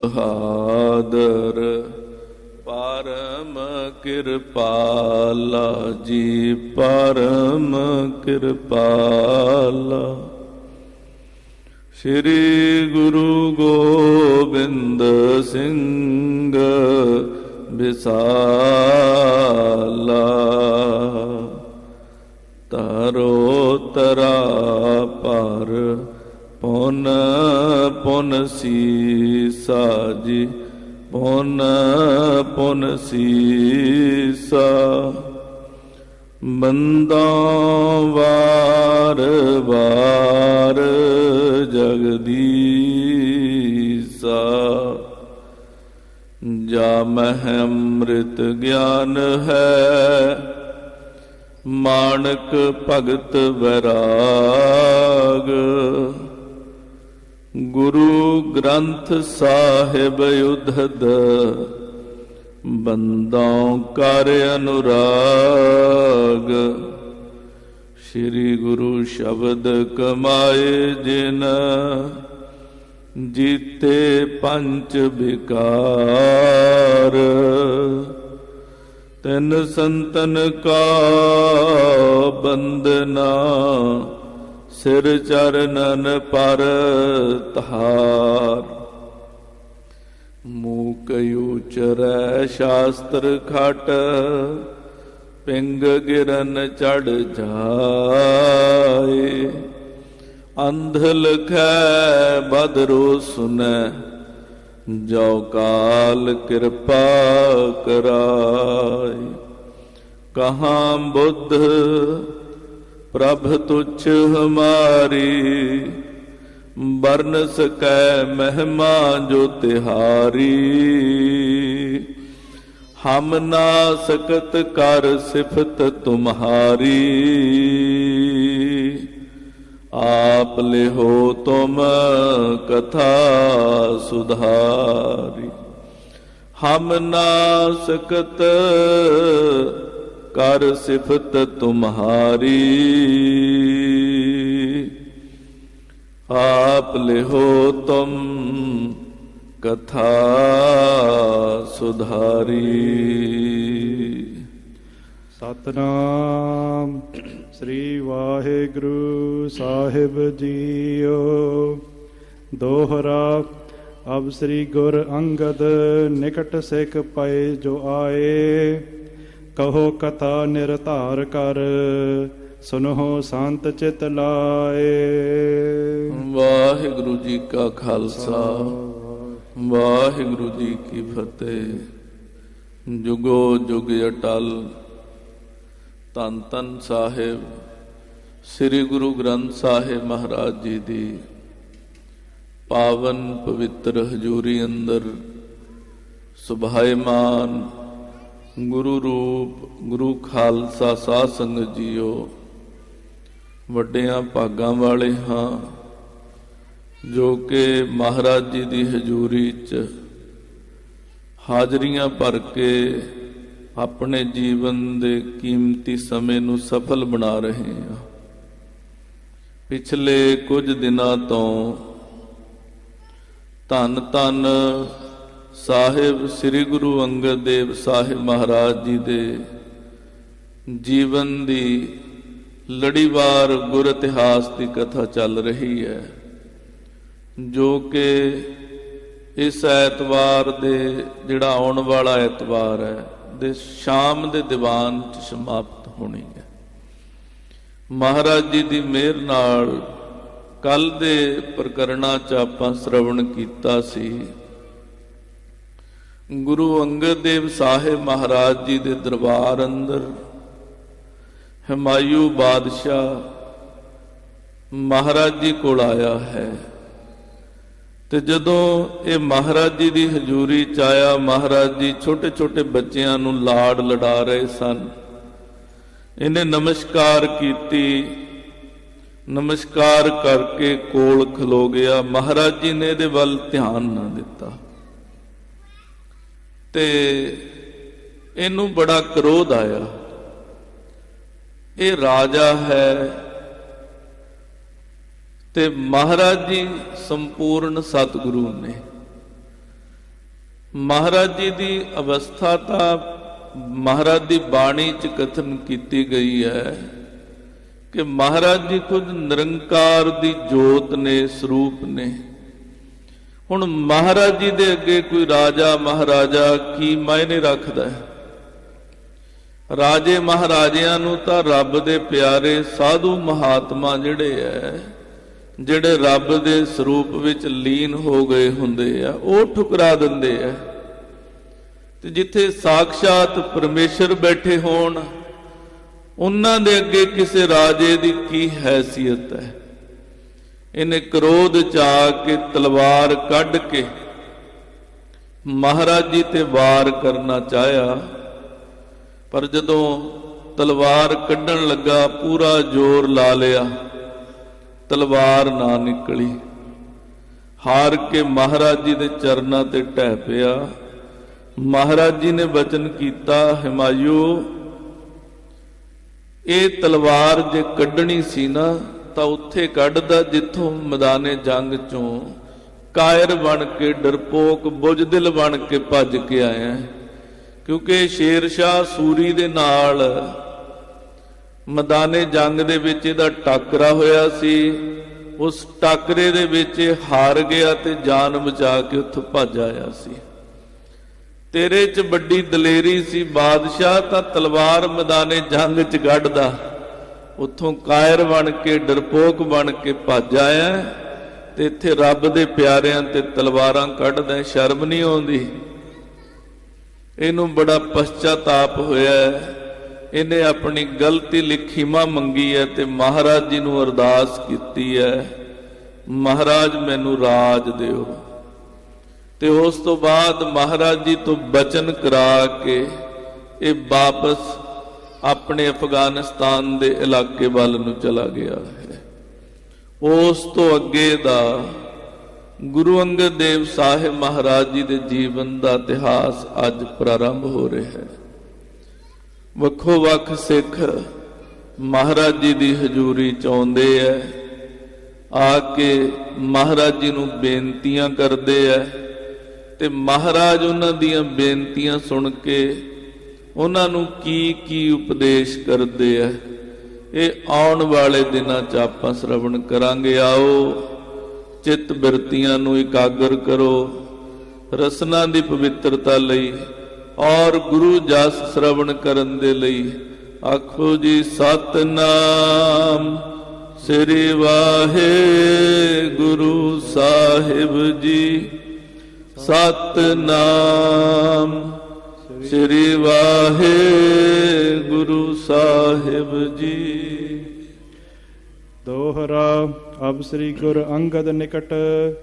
ਬਹਾਦਰ ਪਰਮ ਕਿਰਪਾਲਾ ਜੀ, ਪਰਮ ਕਿਰਪਾਲਾ। ਸ੍ਰੀ ਗੁਰੂ ਗੋਬਿੰਦ ਸਿੰਘ ਵਿਸਾਲਾ, ਤਰੋ ਤਰਾ ਪਰ ਪੁਨ ਪੁਨ ਸੀਸਾ ਜੀ, ਪੁਨ ਪੁਨ ਸੀਸਾ। ਬੰਦਾ ਵਾਰ ਵਾਰ ਜਗਦੀਸਾ, ਜਾ ਮਹਿ ਅੰਮ੍ਰਿਤ ਗਿਆਨ ਹੈ, ਮਾਣਕ ਭਗਤ ਵੈਰਾਗ। ਗੁਰੂ ਗ੍ਰੰਥ ਸਾਹਿਬ ਉਧਦ, ਬੰਦੋਂ ਕਰ ਅਨੁਰਾਗ। ਸ੍ਰੀ ਗੁਰੂ ਸ਼ਬਦ ਕਮਾਏ ਜਿਨ, ਜੀਤੇ ਪੰਚ ਵਿਕਾਰ। ਤਿਨ ਸੰਤਨ ਕਾ ਬੰਦਨਾ, ਸਿਰ ਚਰਨਨ ਪਰ ਤਹਾਰ। ਮੂਕ ਉਚਰੈ ਸ਼ਾਸਤਰ ਖਟ, ਪਿੰਗ ਗਿਰਨ ਚੜ ਜਾਏ। ਅੰਧ ਲਖੈ ਬਦਰੋ ਸੁਨੈ, ਜੋ ਕਾਲ ਕਿਰਪਾ ਕਰਾਏ। ਕਹਾਂ ਬੁੱਧ ਪ੍ਰਭ ਤੁਛ ਹਮਾਰੀ, ਬਰਨ ਸਕੈ ਮਹਿਮਾ ਜੋ ਤਿਹਾਰੀ। ਹਮ ਨਾ ਸਕਤ ਕਰ ਸਿਫਤ ਤੁਮਹਾਰੀ, ਆਪ ਲਿਹੋ ਤੁਮ ਕਥਾ ਸੁਧਾਰੀ। ਹਮ ਨਾ ਸਕਤ ਕਰ ਸਿਫਤ ਤੁਮਹਾਰੀ, ਆਪ ਲਿਹੋ ਤੁਮ ਕਥਾ ਸੁਧਾਰੀ। ਸਤਨਾਮ ਸ੍ਰੀ ਵਾਹਿਗੁਰੂ ਸਾਹਿਬ ਜੀਓ। ਦੋਹਰਾ। ਅਬ ਸ੍ਰੀ ਗੁਰ ਅੰਗਦ ਨਿਕਟ ਸਿੱਖ ਪਏ ਜੋ ਆਏ, ਕਹੋ ਕਥਾ ਨਿਰਧਾਰ ਕਰ, ਸੁਨੋ ਸੰਤ ਚਿਤ ਲਾਏ। ਵਾਹਿਗੁਰੂ ਜੀ ਕਾ ਖਾਲਸਾ, ਵਾਹਿਗੁਰੂ ਜੀ ਕੀ ਫਤਿਹ। ਜੁਗੋ ਜੁਗ ਅਟਲ। ਧੰਨ ਧੰਨ ਸਾਹਿਬ ਸ੍ਰੀ ਗੁਰੂ ਗ੍ਰੰਥ ਸਾਹਿਬ ਮਹਾਰਾਜ ਜੀ ਦੀ ਪਾਵਨ ਪਵਿੱਤਰ ਹਜ਼ੂਰੀ ਅੰਦਰ ਸੁਭਾਇਮਾਨ ਗੁਰੂ ਰੂਪ ਗੁਰੂ ਖਾਲਸਾ ਸਾਧ ਸੰਗਤ ਜੀਓ, ਵੱਡਿਆਂ ਭਾਗਾਂ ਵਾਲੇ ਹਾਂ ਜੋ ਕਿ ਮਹਾਰਾਜ ਜੀ ਦੀ ਹਜ਼ੂਰੀ 'ਚ ਹਾਜ਼ਰੀਆਂ ਭਰ ਕੇ ਆਪਣੇ ਜੀਵਨ ਦੇ ਕੀਮਤੀ ਸਮੇਂ ਨੂੰ ਸਫਲ ਬਣਾ ਰਹੇ ਹਾਂ। ਪਿਛਲੇ ਕੁਝ ਦਿਨਾਂ ਤੋਂ ਧੰਨ ਧੰਨ ਸਾਹਿਬ ਸ੍ਰੀ ਗੁਰੂ ਅੰਗਦ ਦੇਵ ਸਾਹਿਬ ਮਹਾਰਾਜ ਜੀ ਦੇ ਜੀਵਨ ਦੀ ਲੜੀਵਾਰ ਗੁਰ ਇਤਿਹਾਸ ਦੀ ਕਥਾ ਚੱਲ ਰਹੀ ਹੈ, ਜੋ ਕਿ ਇਸ ਐਤਵਾਰ ਦੇ ਜਿਹੜਾ ਆਉਣ ਵਾਲਾ ਐਤਵਾਰ ਹੈ ਦੇ ਸ਼ਾਮ ਦੇ ਦੀਵਾਨ 'ਚ ਸਮਾਪਤ ਹੋਣੀ ਹੈ। ਮਹਾਰਾਜ ਜੀ ਦੀ ਮਿਹਰ ਨਾਲ ਕੱਲ ਦੇ ਪ੍ਰਕਰਣਾਂ 'ਚ ਆਪਾਂ ਸ਼ਰਵਣ ਕੀਤਾ ਸੀ। ਗੁਰੂ ਅੰਗਦ ਦੇਵ ਸਾਹਿਬ ਮਹਾਰਾਜ ਜੀ ਦੇ ਦਰਬਾਰ ਅੰਦਰ ਹਮਾਯੂ ਬਾਦਸ਼ਾਹ ਮਹਾਰਾਜ ਜੀ ਕੋਲ ਆਇਆ ਹੈ, ਤੇ ਜਦੋਂ ਇਹ ਮਹਾਰਾਜ ਜੀ ਦੀ ਹਜ਼ੂਰੀ 'ਚ ਆਇਆ, ਮਹਾਰਾਜ ਜੀ ਛੋਟੇ ਛੋਟੇ ਬੱਚਿਆਂ ਨੂੰ ਲਾਡ ਲਡਾ ਰਹੇ ਸਨ। ਇਹਨੇ ਨਮਸਕਾਰ ਕੀਤੀ, ਨਮਸਕਾਰ ਕਰਕੇ ਕੋਲ ਖਲੋ ਗਿਆ। ਮਹਾਰਾਜ ਜੀ ਨੇ ਇਹਦੇ ਵੱਲ ਧਿਆਨ ਨਾ ਦਿੱਤਾ ਤੇ ਇਹਨੂੰ ਬੜਾ ਕ੍ਰੋਧ ਆਇਆ। ਇਹ ਰਾਜਾ ਹੈ ਤੇ ਮਹਾਰਾਜ ਜੀ ਸੰਪੂਰਨ ਸਤਿਗੁਰੂ ਨੇ, ਮਹਾਰਾਜ ਜੀ ਦੀ ਅਵਸਥਾ ਤਾਂ ਮਹਾਰਾਜ ਦੀ ਬਾਣੀ 'ਚ ਕਥਨ ਕੀਤੀ ਗਈ ਹੈ ਕਿ ਮਹਾਰਾਜ ਜੀ ਖੁਦ ਨਿਰੰਕਾਰ ਦੀ ਜੋਤ ਨੇ, ਸਰੂਪ ਨੇ। ਹੁਣ ਮਹਾਰਾਜ ਜੀ ਦੇ ਅੱਗੇ ਕੋਈ ਰਾਜਾ ਮਹਾਰਾਜਾ ਕੀ ਮਾਇਨੇ ਰੱਖਦਾ ਹੈ? ਰਾਜੇ ਮਹਾਰਾਜਿਆਂ ਨੂੰ ਤਾਂ ਰੱਬ ਦੇ ਪਿਆਰੇ ਸਾਧੂ ਮਹਾਤਮਾ ਜਿਹੜੇ ਐ, ਜਿਹੜੇ ਰੱਬ ਦੇ ਸਰੂਪ ਵਿੱਚ ਲੀਨ ਹੋ ਗਏ ਹੁੰਦੇ ਆ, ਉਹ ਠੁਕਰਾ ਦਿੰਦੇ ਆ। ਤੇ ਜਿੱਥੇ ਸਾਖਸ਼ਾਤ ਪਰਮੇਸ਼ਰ ਬੈਠੇ ਹੋਣ, ਉਹਨਾਂ ਦੇ ਅੱਗੇ ਕਿਸੇ ਰਾਜੇ ਦੀ ਕੀ ਹੈਸੀਅਤ ਹੈ? ਇਹਨੇ ਕ੍ਰੋਧ ਚ ਆ ਕੇ ਤਲਵਾਰ ਕੱਢ ਕੇ ਮਹਾਰਾਜ ਜੀ ਤੇ ਵਾਰ ਕਰਨਾ ਚਾਹਿਆ, ਪਰ ਜਦੋਂ ਤਲਵਾਰ ਕੱਢਣ ਲੱਗਾ ਪੂਰਾ ਜ਼ੋਰ ਲਾ ਲਿਆ, ਤਲਵਾਰ ਨਾ ਨਿਕਲੀ। ਹਾਰ ਕੇ ਮਹਾਰਾਜ ਜੀ ਦੇ ਚਰਨਾਂ ਤੇ ਢਹਿ ਪਿਆ। ਮਹਾਰਾਜ ਜੀ ਨੇ ਬਚਨ ਕੀਤਾ, ਹਿਮਾਯੂ ਇਹ ਤਲਵਾਰ ਜੇ ਕੱਢਣੀ ਸੀ ਨਾ ਤਾਂ ਉੱਥੇ ਕੱਢਦਾ ਜਿੱਥੋਂ ਮੈਦਾਨੇ ਜੰਗ ਚੋਂ ਕਾਇਰ ਬਣ ਕੇ, ਡਰਪੋਕ ਬੁਝਦਿਲ ਬਣ ਕੇ ਭੱਜ ਕੇ ਆਇਆ। ਕਿਉਂਕਿ ਸ਼ੇਰ ਸ਼ਾਹ ਸੂਰੀ ਦੇ ਨਾਲ ਮੈਦਾਨੇ ਜੰਗ ਦੇ ਵਿੱਚ ਇਹਦਾ ਟਾਕਰਾ ਹੋਇਆ ਸੀ। ਉਸ ਟਾਕਰੇ ਦੇ ਵਿੱਚ ਹਾਰ ਗਿਆ ਤੇ ਜਾਨ ਬਚਾ ਕੇ ਉੱਥੋਂ ਭੱਜ ਆਇਆ ਸੀ। ਤੇਰੇ 'ਚ ਵੱਡੀ ਦਲੇਰੀ ਸੀ ਬਾਦਸ਼ਾਹ, ਤਾਂ ਤਲਵਾਰ ਮੈਦਾਨੇ ਜੰਗ 'ਚ ਕੱਢਦਾ, ਉੱਥੋਂ ਕਾਇਰ ਬਣ ਕੇ, ਡਰਪੋਕ ਬਣ ਕੇ ਭੱਜ ਆਇਆ, ਤੇ ਇੱਥੇ ਰੱਬ ਦੇ ਪਿਆਰਿਆਂ ਤੇ ਤਲਵਾਰਾਂ ਕੱਢਦਾ। ਸ਼ਰਮ ਨਹੀਂ ਆਉਂਦੀ? ਇਹਨੂੰ ਬੜਾ ਪਛਤਾਪ ਹੋਇਆ। ਇਹਨੇ ਆਪਣੀ ਗਲਤੀ ਲਈ ਖਿਮਾ ਮੰਗੀ ਹੈ ਤੇ ਮਹਾਰਾਜ ਜੀ ਨੂੰ ਅਰਦਾਸ ਕੀਤੀ ਹੈ, ਮਹਾਰਾਜ ਮੈਨੂੰ ਰਾਜ ਦਿਓ। ਤੇ ਉਸ ਤੋਂ ਬਾਅਦ ਮਹਾਰਾਜ ਜੀ ਤੋਂ ਬਚਨ ਕਰਾ ਕੇ ਇਹ ਵਾਪਸ ਆਪਣੇ ਅਫਗਾਨਿਸਤਾਨ ਦੇ ਇਲਾਕੇ ਵੱਲ ਨੂੰ ਚਲਾ ਗਿਆ ਹੈ। ਉਸ ਤੋਂ ਅੱਗੇ ਦਾ ਗੁਰੂ ਅੰਗਦ ਦੇਵ ਸਾਹਿਬ ਮਹਾਰਾਜ ਜੀ ਦੇ ਜੀਵਨ ਦਾ ਇਤਿਹਾਸ ਅੱਜ ਪ੍ਰਾਰੰਭ ਹੋ ਰਿਹਾ ਹੈ। ਵੱਖੋ ਵੱਖ ਸਿੱਖ ਮਹਾਰਾਜ ਜੀ ਦੀ ਹਜ਼ੂਰੀ ਚ ਆਉਂਦੇ ਐ, ਆ ਕੇ ਮਹਾਰਾਜ ਜੀ ਨੂੰ ਬੇਨਤੀਆਂ ਕਰਦੇ ਐ, ਤੇ ਮਹਾਰਾਜ ਉਹਨਾਂ ਦੀਆਂ ਬੇਨਤੀਆਂ ਸੁਣ ਕੇ ਉਹਨਾਂ ਨੂੰ ਕੀ ਕੀ ਉਪਦੇਸ਼ ਕਰਦੇ ਐ, ਇਹ ਆਉਣ ਵਾਲੇ ਦਿਨਾਂ 'ਚ ਆਪਾਂ ਸ਼ਰਵਣ ਕਰਾਂਗੇ। ਆਓ ਚਿੱਤ ਬਿਰਤੀਆਂ ਨੂੰ ਇਕਾਗਰ ਕਰੋ ਰਸਨਾ ਦੀ ਪਵਿੱਤਰਤਾ ਲਈ ਔਰ ਗੁਰੂ ਜਸ ਸ਼ਰਵਣ ਕਰਨ ਦੇ ਲਈ। ਆਖੋ ਜੀ ਸਤਨਾਮ ਸ੍ਰੀ ਵਾਹਿਗੁਰੂ ਸਾਹਿਬ ਜੀ, ਸਤਨਾਮ ਸ੍ਰੀ ਵਾਹਿਗੁਰੂ ਸਾਹਿਬ ਜੀ। ਦੋਹਰਾ ਅਬ ਸ੍ਰੀ ਗੁਰ ਅੰਗਦ ਨਿਕਟ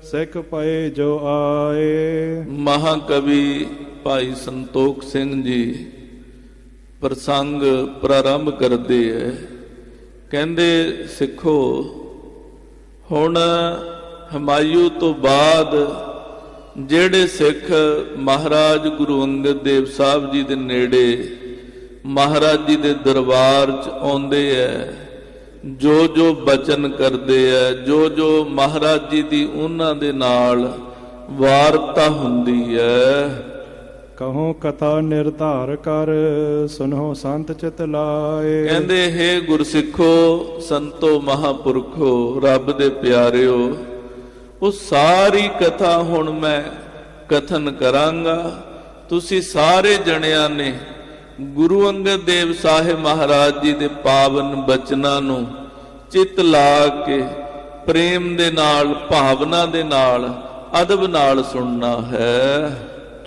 ਸਿੱਖ ਪਏ ਜੋ ਆਏ। ਮਹਾਕਵੀ ਭਾਈ ਸੰਤੋਖ ਸਿੰਘ ਜੀ ਪ੍ਰਸੰਗ ਪ੍ਰਾਰੰਭ ਕਰਦੇ ਐ। ਕਹਿੰਦੇ ਸਿੱਖੋ, ਹੁਣ ਹਿਮਾਯੂ ਤੋਂ ਬਾਅਦ ਜਿਹੜੇ ਸਿੱਖ ਮਹਾਰਾਜ ਗੁਰੂ ਅੰਗਦ ਦੇਵ ਸਾਹਿਬ ਜੀ ਦੇ ਨੇੜੇ ਮਹਾਰਾਜ ਜੀ ਦੇ ਦਰਬਾਰ 'ਚ ਆਉਂਦੇ ਐ, ਜੋ ਜੋ ਬਚਨ ਕਰਦੇ ਐ, ਜੋ ਜੋ ਮਹਾਰਾਜ ਜੀ ਦੀ ਉਹਨਾਂ ਦੇ ਨਾਲ ਵਾਰਤਾ ਹੁੰਦੀ ਐ, ਕਹੋ ਕਥਾ ਨਿਰਧਾਰ ਕਰ ਸੁਨੋ ਸੰਤ ਚਿਤ ਲਾਏ। ਕਹਿੰਦੇ ਹੈ ਗੁਰਸਿੱਖੋ, ਸੰਤੋ, ਮਹਾਪੁਰਖੋ, ਰੱਬ ਦੇ ਪਿਆਰਿਓ, ਉਹ ਸਾਰੀ ਕਥਾ ਹੁਣ ਮੈਂ ਕਥਨ ਕਰਾਂਗਾ। ਤੁਸੀਂ ਸਾਰੇ ਜਣਿਆਂ ਨੇ ਗੁਰੂ ਅੰਗਦ ਦੇਵ ਸਾਹਿਬ ਮਹਾਰਾਜ ਜੀ ਦੇ ਪਾਵਨ ਬਚਨਾਂ ਨੂੰ ਚਿੱਤ ਲਾ ਕੇ ਪ੍ਰੇਮ ਦੇ ਨਾਲ, ਭਾਵਨਾ ਦੇ ਨਾਲ, ਅਦਬ ਨਾਲ ਸੁਣਨਾ ਹੈ।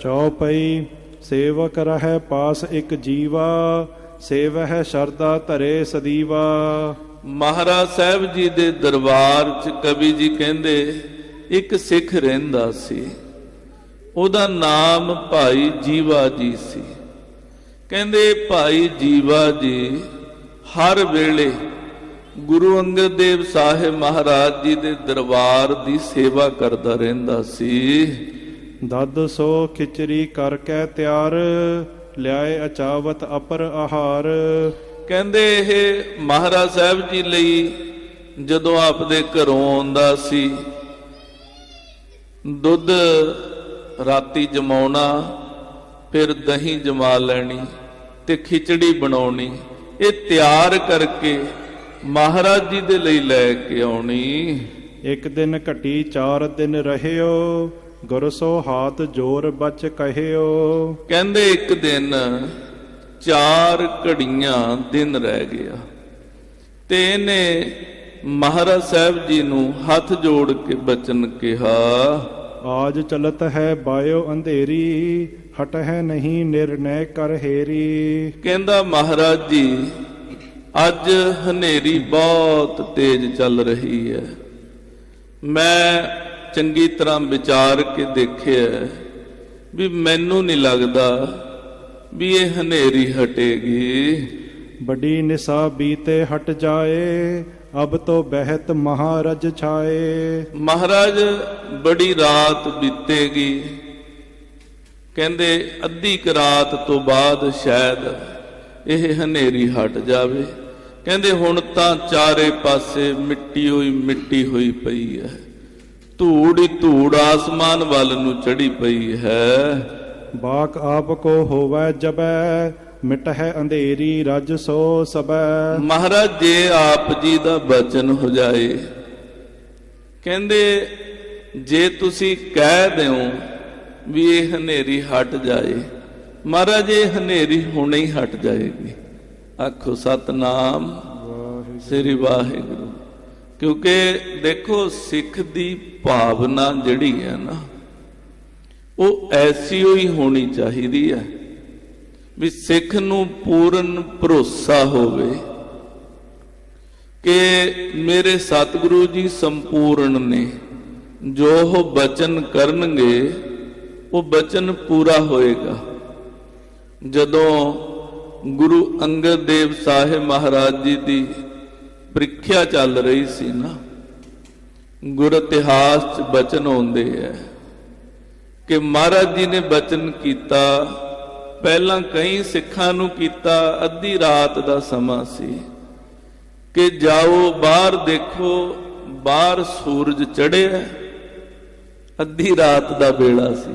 ਚੌਪਈ ਸੇਵਕ ਰਹਿ ਪਾਸ ਇੱਕ ਜੀਵਾ, ਸੇਵਹਿ ਸ਼ਰਦਾ ਧਰੇ ਸਦੀਵਾ। ਮਹਾਰਾਜ ਸਾਹਿਬ ਜੀ ਦੇ ਦਰਬਾਰ 'ਚ ਕਵੀ ਜੀ ਕਹਿੰਦੇ ਇੱਕ ਸਿੱਖ ਰਹਿੰਦਾ ਸੀ, ਉਹਦਾ ਨਾਮ ਭਾਈ ਜੀਵਾ ਜੀ ਸੀ। ਕਹਿੰਦੇ ਭਾਈ ਜੀਵਾ ਜੀ ਹਰ ਵੇਲੇ ਗੁਰੂ ਅੰਗਦ ਦੇਵ ਸਾਹਿਬ ਮਹਾਰਾਜ ਜੀ ਦੇ ਦਰਬਾਰ ਦੀ ਸੇਵਾ ਕਰਦਾ ਰਹਿੰਦਾ ਸੀ। ਦਦ ਸੋ ਖਿਚੜੀ ਕਰਕੇ ਤਿਆਰ, ਲਿਆਏ ਅਚਾਵਤ ਅਪਰ ਆਹਾਰ। ਕਹਿੰਦੇ ਇਹ ਮਹਾਰਾਜ ਸਾਹਿਬ ਜੀ ਲਈ ਜਦੋਂ ਆਪਦੇ ਘਰੋਂ ਆਉਂਦਾ ਸੀ, ਦੁੱਧ ਰਾਤੀ ਜਮਾਉਣਾ, ਫਿਰ ਦਹੀਂ ਜਮਾ ਲੈਣੀ ਤੇ ਖਿਚੜੀ ਬਣਾਉਣੀ, ਇਹ ਤਿਆਰ ਕਰਕੇ ਮਹਾਰਾਜ ਜੀ ਦੇ ਲਈ ਲੈ ਕੇ ਆਉਣੀ। ਇੱਕ ਦਿਨ ਘਟੀ 4 ਦਿਨ ਰਹਿਓ, ਗੁਰ ਸੋ ਹਾਥ ਜੋਰ ਬਚ ਕਹਿਓ। ਕਹਿੰਦੇ ਇੱਕ ਦਿਨ 4 ਘੜੀਆਂ ਦਿਨ ਰਹਿ ਗਿਆ ਤੇ ਇਹਨੇ ਮਹਾਰਾਜ ਸਾਹਿਬ ਜੀ ਨੂੰ ਹੱਥ ਜੋੜ ਕੇ ਬਚਨ ਕਿਹਾ, ਆਜ ਚਲਤ ਹੈ ਬਾਇਓ ਅੰਧੇਰੀ, ਹਟ ਹੈ ਨਹੀਂ ਨਿਰਣੈ ਕਰ ਹੇਰੀ। ਕਹਿੰਦਾ ਮਹਾਰਾਜ ਜੀ ਅੱਜ ਹਨੇਰੀ ਬਹੁਤ ਤੇਜ਼ ਚੱਲ ਰਹੀ ਹੈ, ਮੈਂ ਚੰਗੀ ਤਰ੍ਹਾਂ ਵਿਚਾਰ ਕੇ ਦੇਖਿਆ ਵੀ ਮੈਨੂੰ ਨਹੀਂ ਲੱਗਦਾ ਵੀ ਇਹ ਹਨੇਰੀ ਹਟੇਗੀ। ਬੜੀ ਨਿਸਾ ਬੀਤੇ ਹਟ ਜਾਏ, ਅਬ ਤੋ ਬਹਿਤ ਮਹਾਰਾਜ ਛਾਏ। ਮਹਾਰਾਜ ਬੜੀ ਰਾਤ ਬੀਤੇਗੀ, ਕਹਿੰਦੇ ਅੱਧੀ ਕੁ ਰਾਤ ਤੋਂ ਬਾਅਦ ਸ਼ਾਇਦ ਇਹ ਹਨੇਰੀ ਹਟ ਜਾਵੇ। ਕਹਿੰਦੇ ਹੁਣ ਤਾਂ ਚਾਰੇ ਪਾਸੇ ਮਿੱਟੀ ਹੋਈ ਪਈ ਹੈ, ਧੂੜ ਹੀ ਧੂੜ ਆਸਮਾਨ ਵੱਲ ਨੂੰ ਚੜੀ ਪਈ ਹੈ। ਬਾਕ ਆਪ ਕੋ ਹੋਵੈ ਜਬੈ, ਮਿਟ ਹੈ ਅੰਧੇਰੀ ਰਜ ਸੋ ਸਬੈ। ਮਹਾਰਾਜ ਜੇ ਆਪ ਜੀ ਦਾ ਬਚਨ ਹੋ ਜਾਏ, ਕਹਿੰਦੇ ਜੇ ਤੁਸੀਂ ਕਹਿ ਦਿਓ ਵੀ ਇਹ ਹਨੇਰੀ ਹਟ ਜਾਏ, ਮਹਾਰਾਜ ਇਹ ਹਨੇਰੀ ਹੁਣੇ ਹੀ ਹਟ ਜਾਏਗੀ। ਆਖੋ ਸਤਨਾਮ ਸ੍ਰੀ ਵਾਹਿਗੁਰੂ। ਕਿਉਂਕਿ ਦੇਖੋ ਸਿੱਖ ਦੀ ਭਾਵਨਾ ਜਿਹੜੀ ਹੈ ਨਾ, ਉਹ ਐਸੀ ਹੋਈ ਹੋਣੀ ਚਾਹੀਦੀ ਹੈ ਵੀ ਸਿੱਖ ਨੂੰ ਪੂਰਨ ਭਰੋਸਾ ਹੋਵੇ ਕਿ ਮੇਰੇ ਸਤਿਗੁਰੂ ਜੀ ਸੰਪੂਰਨ ਨੇ, ਜੋ ਉਹ ਬਚਨ ਕਰਨਗੇ ਉਹ ਬਚਨ ਪੂਰਾ ਹੋਏਗਾ। ਜਦੋਂ ਗੁਰੂ ਅੰਗਦ ਦੇਵ ਸਾਹਿਬ ਮਹਾਰਾਜ ਜੀ ਦੀ ਪ੍ਰੀਖਿਆ ਚੱਲ ਰਹੀ ਸੀ ਨਾ, ਗੁਰ ਇਤਿਹਾਸ 'ਚ ਬਚਨ ਆਉਂਦੇ ਹੈ ਕਿ ਮਹਾਰਾਜ ਜੀ ਨੇ ਬਚਨ ਕੀਤਾ, ਪਹਿਲਾਂ ਕਈ ਸਿੱਖਾਂ ਨੂੰ ਕੀਤਾ, ਅੱਧੀ ਰਾਤ ਦਾ ਸਮਾਂ ਸੀ ਕਿ ਜਾਓ ਬਾਹਰ ਦੇਖੋ, ਬਾਹਰ ਸੂਰਜ ਚੜ੍ਹਿਆ, ਅੱਧੀ ਰਾਤ ਦਾ ਵੇਲਾ ਸੀ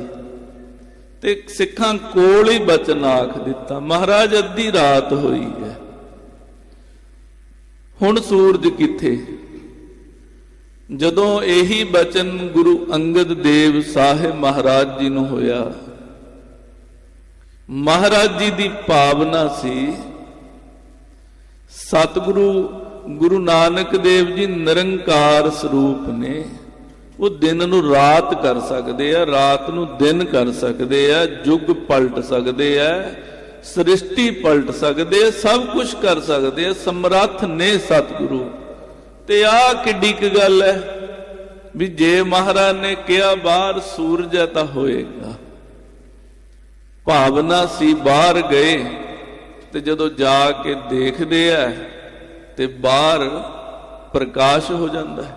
ਤੇ ਸਿੱਖਾਂ ਕੋਲ ਹੀ ਬਚਨ ਆਖ ਦਿੱਤਾ, ਮਹਾਰਾਜ ਅੱਧੀ ਰਾਤ ਹੋਈ ਹੈ, ਹੁਣ ਸੂਰਜ ਕਿੱਥੇ। ਜਦੋਂ ਇਹੀ ਬਚਨ ਗੁਰੂ ਅੰਗਦ ਦੇਵ ਸਾਹਿਬ ਮਹਾਰਾਜ ਜੀ ਨੂੰ ਹੋਇਆ, ਮਹਾਰਾਜ ਜੀ ਦੀ ਭਾਵਨਾ ਸੀ ਸਤਿਗੁਰੂ ਗੁਰੂ ਨਾਨਕ ਦੇਵ ਜੀ ਨਿਰੰਕਾਰ ਸਰੂਪ ਨੇ, ਉਹ ਦਿਨ ਨੂੰ ਰਾਤ ਕਰ ਸਕਦੇ ਆ, ਰਾਤ ਨੂੰ ਦਿਨ ਕਰ ਸਕਦੇ ਆ, ਯੁੱਗ ਪਲਟ ਸਕਦੇ ਆ, ਸ੍ਰਿਸ਼ਟੀ ਪਲਟ ਸਕਦੇ ਆ, ਸਭ ਕੁਝ ਕਰ ਸਕਦੇ ਆ, ਸਮਰੱਥ ਨੇ ਸਤਿਗੁਰੂ। ਤੇ ਆਹ ਕਿੱਡੀ ਕੁ ਗੱਲ ਹੈ ਵੀ ਜੇ ਮਹਾਰਾਜ ਨੇ ਕਿਹਾ ਬਾਹਰ ਸੂਰਜ ਹੈ ਤਾਂ ਹੋਏਗਾ। ਭਾਵਨਾ ਸੀ, ਬਾਹਰ ਗਏ ਤੇ ਜਦੋਂ ਜਾ ਕੇ ਦੇਖਦੇ ਆ ਤੇ ਬਾਹਰ ਪ੍ਰਕਾਸ਼ ਹੋ ਜਾਂਦਾ ਹੈ।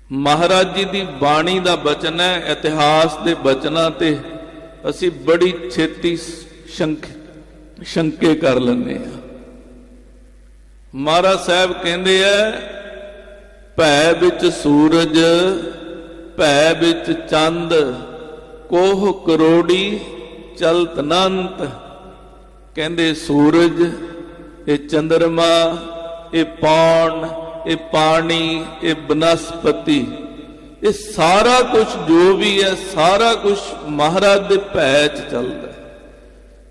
ਮਹਾਰਾਜ ਜੀ ਦੀ ਬਾਣੀ ਦਾ ਬਚਨ ਹੈ, ਇਤਿਹਾਸ ਦੇ ਬਚਨਾਂ ਤੇ ਅਸੀਂ ਬੜੀ ਛੇਤੀ ਸ਼ੰਕੇ ਕਰ ਲੈਂਦੇ ਹਾਂ। ਮਹਾਰਾਜ ਸਾਹਿਬ ਕਹਿੰਦੇ ਆ, ਭੈ ਵਿੱਚ ਸੂਰਜ ਭੈ ਵਿੱਚ ਚੰਦ, ਕੋਹ ਕਰੋੜੀ ਚਲਤ ਅਨੰਤ। ਕਹਿੰਦੇ ਸੂਰਜ, ਇਹ ਚੰਦਰਮਾ, ਇਹ ਪੌਣ, ਇਹ ਪਾਣੀ, ਇਹ ਬਨਸਪਤੀ, ਇਹ ਸਾਰਾ ਕੁਝ ਜੋ ਵੀ ਹੈ, ਸਾਰਾ ਕੁਝ ਮਹਾਰਾਜ ਦੇ ਭੈ 'ਚ ਚੱਲਦਾ ਹੈ,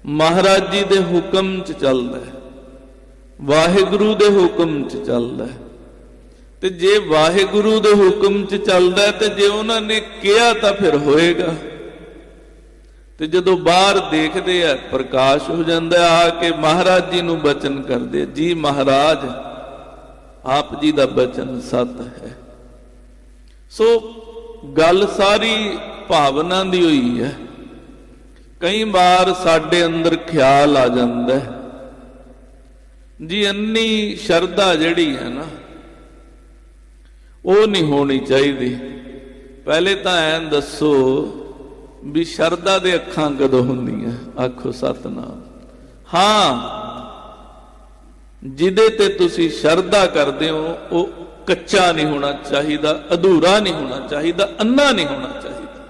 ਮਹਾਰਾਜ ਜੀ ਦੇ ਹੁਕਮ 'ਚ ਚੱਲਦਾ ਹੈ, ਵਾਹਿਗੁਰੂ ਦੇ ਹੁਕਮ 'ਚ ਚੱਲਦਾ ਹੈ। ਤੇ ਜੇ ਵਾਹਿਗੁਰੂ ਦੇ ਹੁਕਮ 'ਚ ਚੱਲਦਾ ਹੈ ਤੇ ਜੇ ਉਹਨਾਂ ਨੇ ਕਿਹਾ ਤਾਂ ਫਿਰ ਹੋਏਗਾ। ਤੇ ਜਦੋਂ ਬਾਹਰ ਦੇਖਦੇ ਆ ਪ੍ਰਕਾਸ਼ ਹੋ ਜਾਂਦਾ, ਆ ਕੇ ਮਹਾਰਾਜ ਜੀ ਨੂੰ ਬਚਨ ਕਰਦੇ, ਜੀ ਮਹਾਰਾਜ ਆਪ ਜੀ ਦਾ ਬਚਨ ਸਤ ਹੈ। ਸੋ ਗੱਲ ਸਾਰੀ ਭਾਵਨਾ ਦੀ ਹੋਈ ਹੈ। ਕਈ ਵਾਰ ਸਾਡੇ ਅੰਦਰ ਖਿਆਲ ਆ ਜਾਂਦਾ ਹੈ ਜੀ ਅੰਨੀ ਸ਼ਰਧਾ ਜਿਹੜੀ ਹੈ ਨਾ, ਉਹ ਨਹੀਂ ਹੋਣੀ ਚਾਹੀਦੀ। ਪਹਿਲੇ ਤਾਂ ਐਂ ਦੱਸੋ ਵੀ ਸ਼ਰਧਾ ਦੇ ਅੱਖਾਂ ਕਦੋਂ ਹੁੰਦੀਆਂ? ਆਖੋ ਸਤਨਾਮ। ਹਾਂ, ਜਿਹਦੇ ਤੇ ਤੁਸੀਂ ਸ਼ਰਧਾ ਕਰਦੇ ਹੋ ਉਹ ਕੱਚਾ ਨਹੀਂ ਹੋਣਾ ਚਾਹੀਦਾ, ਅਧੂਰਾ ਨਹੀਂ ਹੋਣਾ ਚਾਹੀਦਾ, ਅੰਨਾ ਨਹੀਂ ਹੋਣਾ ਚਾਹੀਦਾ।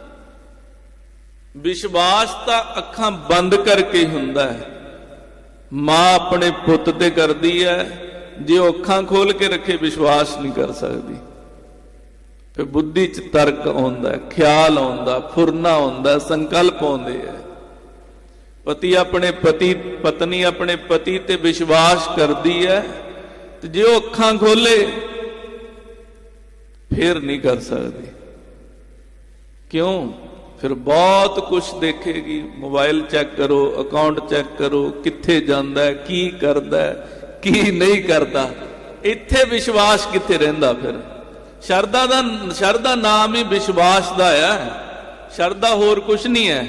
विश्वास तो अखां बंद करके हुंदा है। मां अपने पुत ते करदी है, जे अखां खोल के रखे विश्वास नहीं कर सकती। फिर बुद्धि च तर्क आउंदा, ख्याल आउंदा, फुरना आउंदा, संकल्प आउंदे है। पति अपने पत्नी अपने पति ते विश्वास करदी है, तो जे वो अखां खोले फिर नहीं कर सकती। क्यों? फिर बहुत कुछ देखेगी। मोबाइल चेक करो, अकाउंट चेक करो, कित्थे जांदा है, की करदा है, की नहीं करता। इत्थे विश्वास कित्थे रहिंदा? फिर शरदा नाम ही विश्वास दा है, शरदा होर कुछ नहीं है।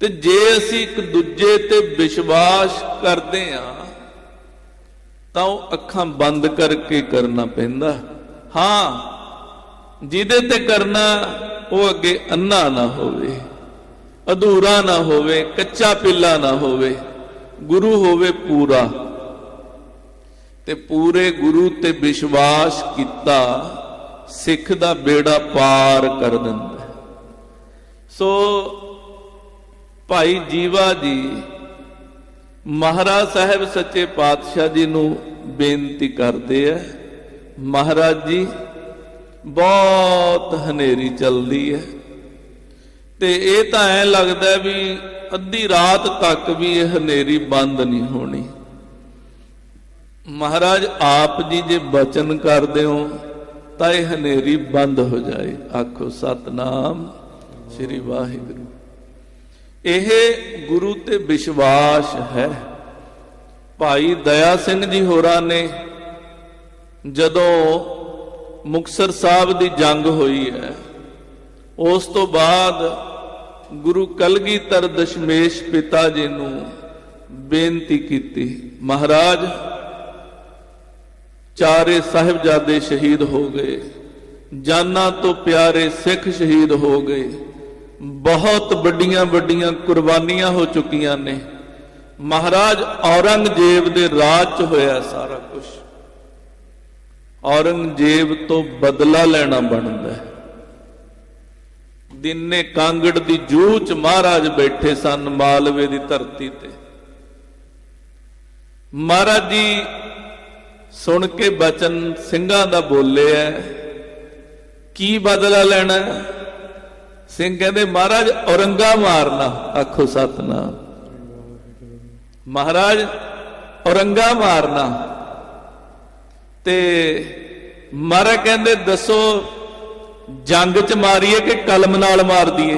ते जे असी एक दूजे ते विश्वास करते हाँ तां अखां बंद करके करना पैंदा। हाँ, जिहदे ते करना वो अगे अन्ना ना होवे, अधूरा ना होवे, कच्चा पिल्ला ना होवे, गुरु होवे पूरा। ते पूरे गुरु ते विश्वास किता सिख दा बेड़ा पार कर दिंदा। सो भाई जीवा जी महाराज साहब सच्चे पातशाह जी नूं बेनती करते हैं, महाराज जी बहुत हनेरी चलती है, ते ये तो ऐ लगता है भी अद्धी रात तक भी ये हनेरी बंद नहीं होनी। महाराज आप जी जे बचन करते हो तो यह हनेरी बंद हो जाए। आखो सतनाम श्री वाहिगुरू। यह गुरु ते विश्वास है। भाई दया सिंह जी होरां ने जदों मुक्तसर साहब की जंग हुई है, उस तो बाद गुरु कलगीधर दशमेश पिता जी नूं बेनती की, महाराज चारे साहिबजादे शहीद हो गए, जाना तो प्यारे सिख शहीद हो गए, बहुत बड़ियां बड़ियां कुर्बानियां हो चुकियां ने। महाराज औरंगजेब दे राज च होया सारा कुछ, औरंगजेब तो बदला लेना बनता है। दिने कांगड़ दी जूह च महाराज बैठे सन मालवे दी धरती ते। महाराज जी सुन के बचन सिंघां दा बोले है, की बदला लेना? सिंह कहते महाराज औरंगा मारना। आखो सतनाम। महाराज औरंगा मारना। ते महाराज कहते दसो जंग च मारीए कि कलम नाल मार दिए?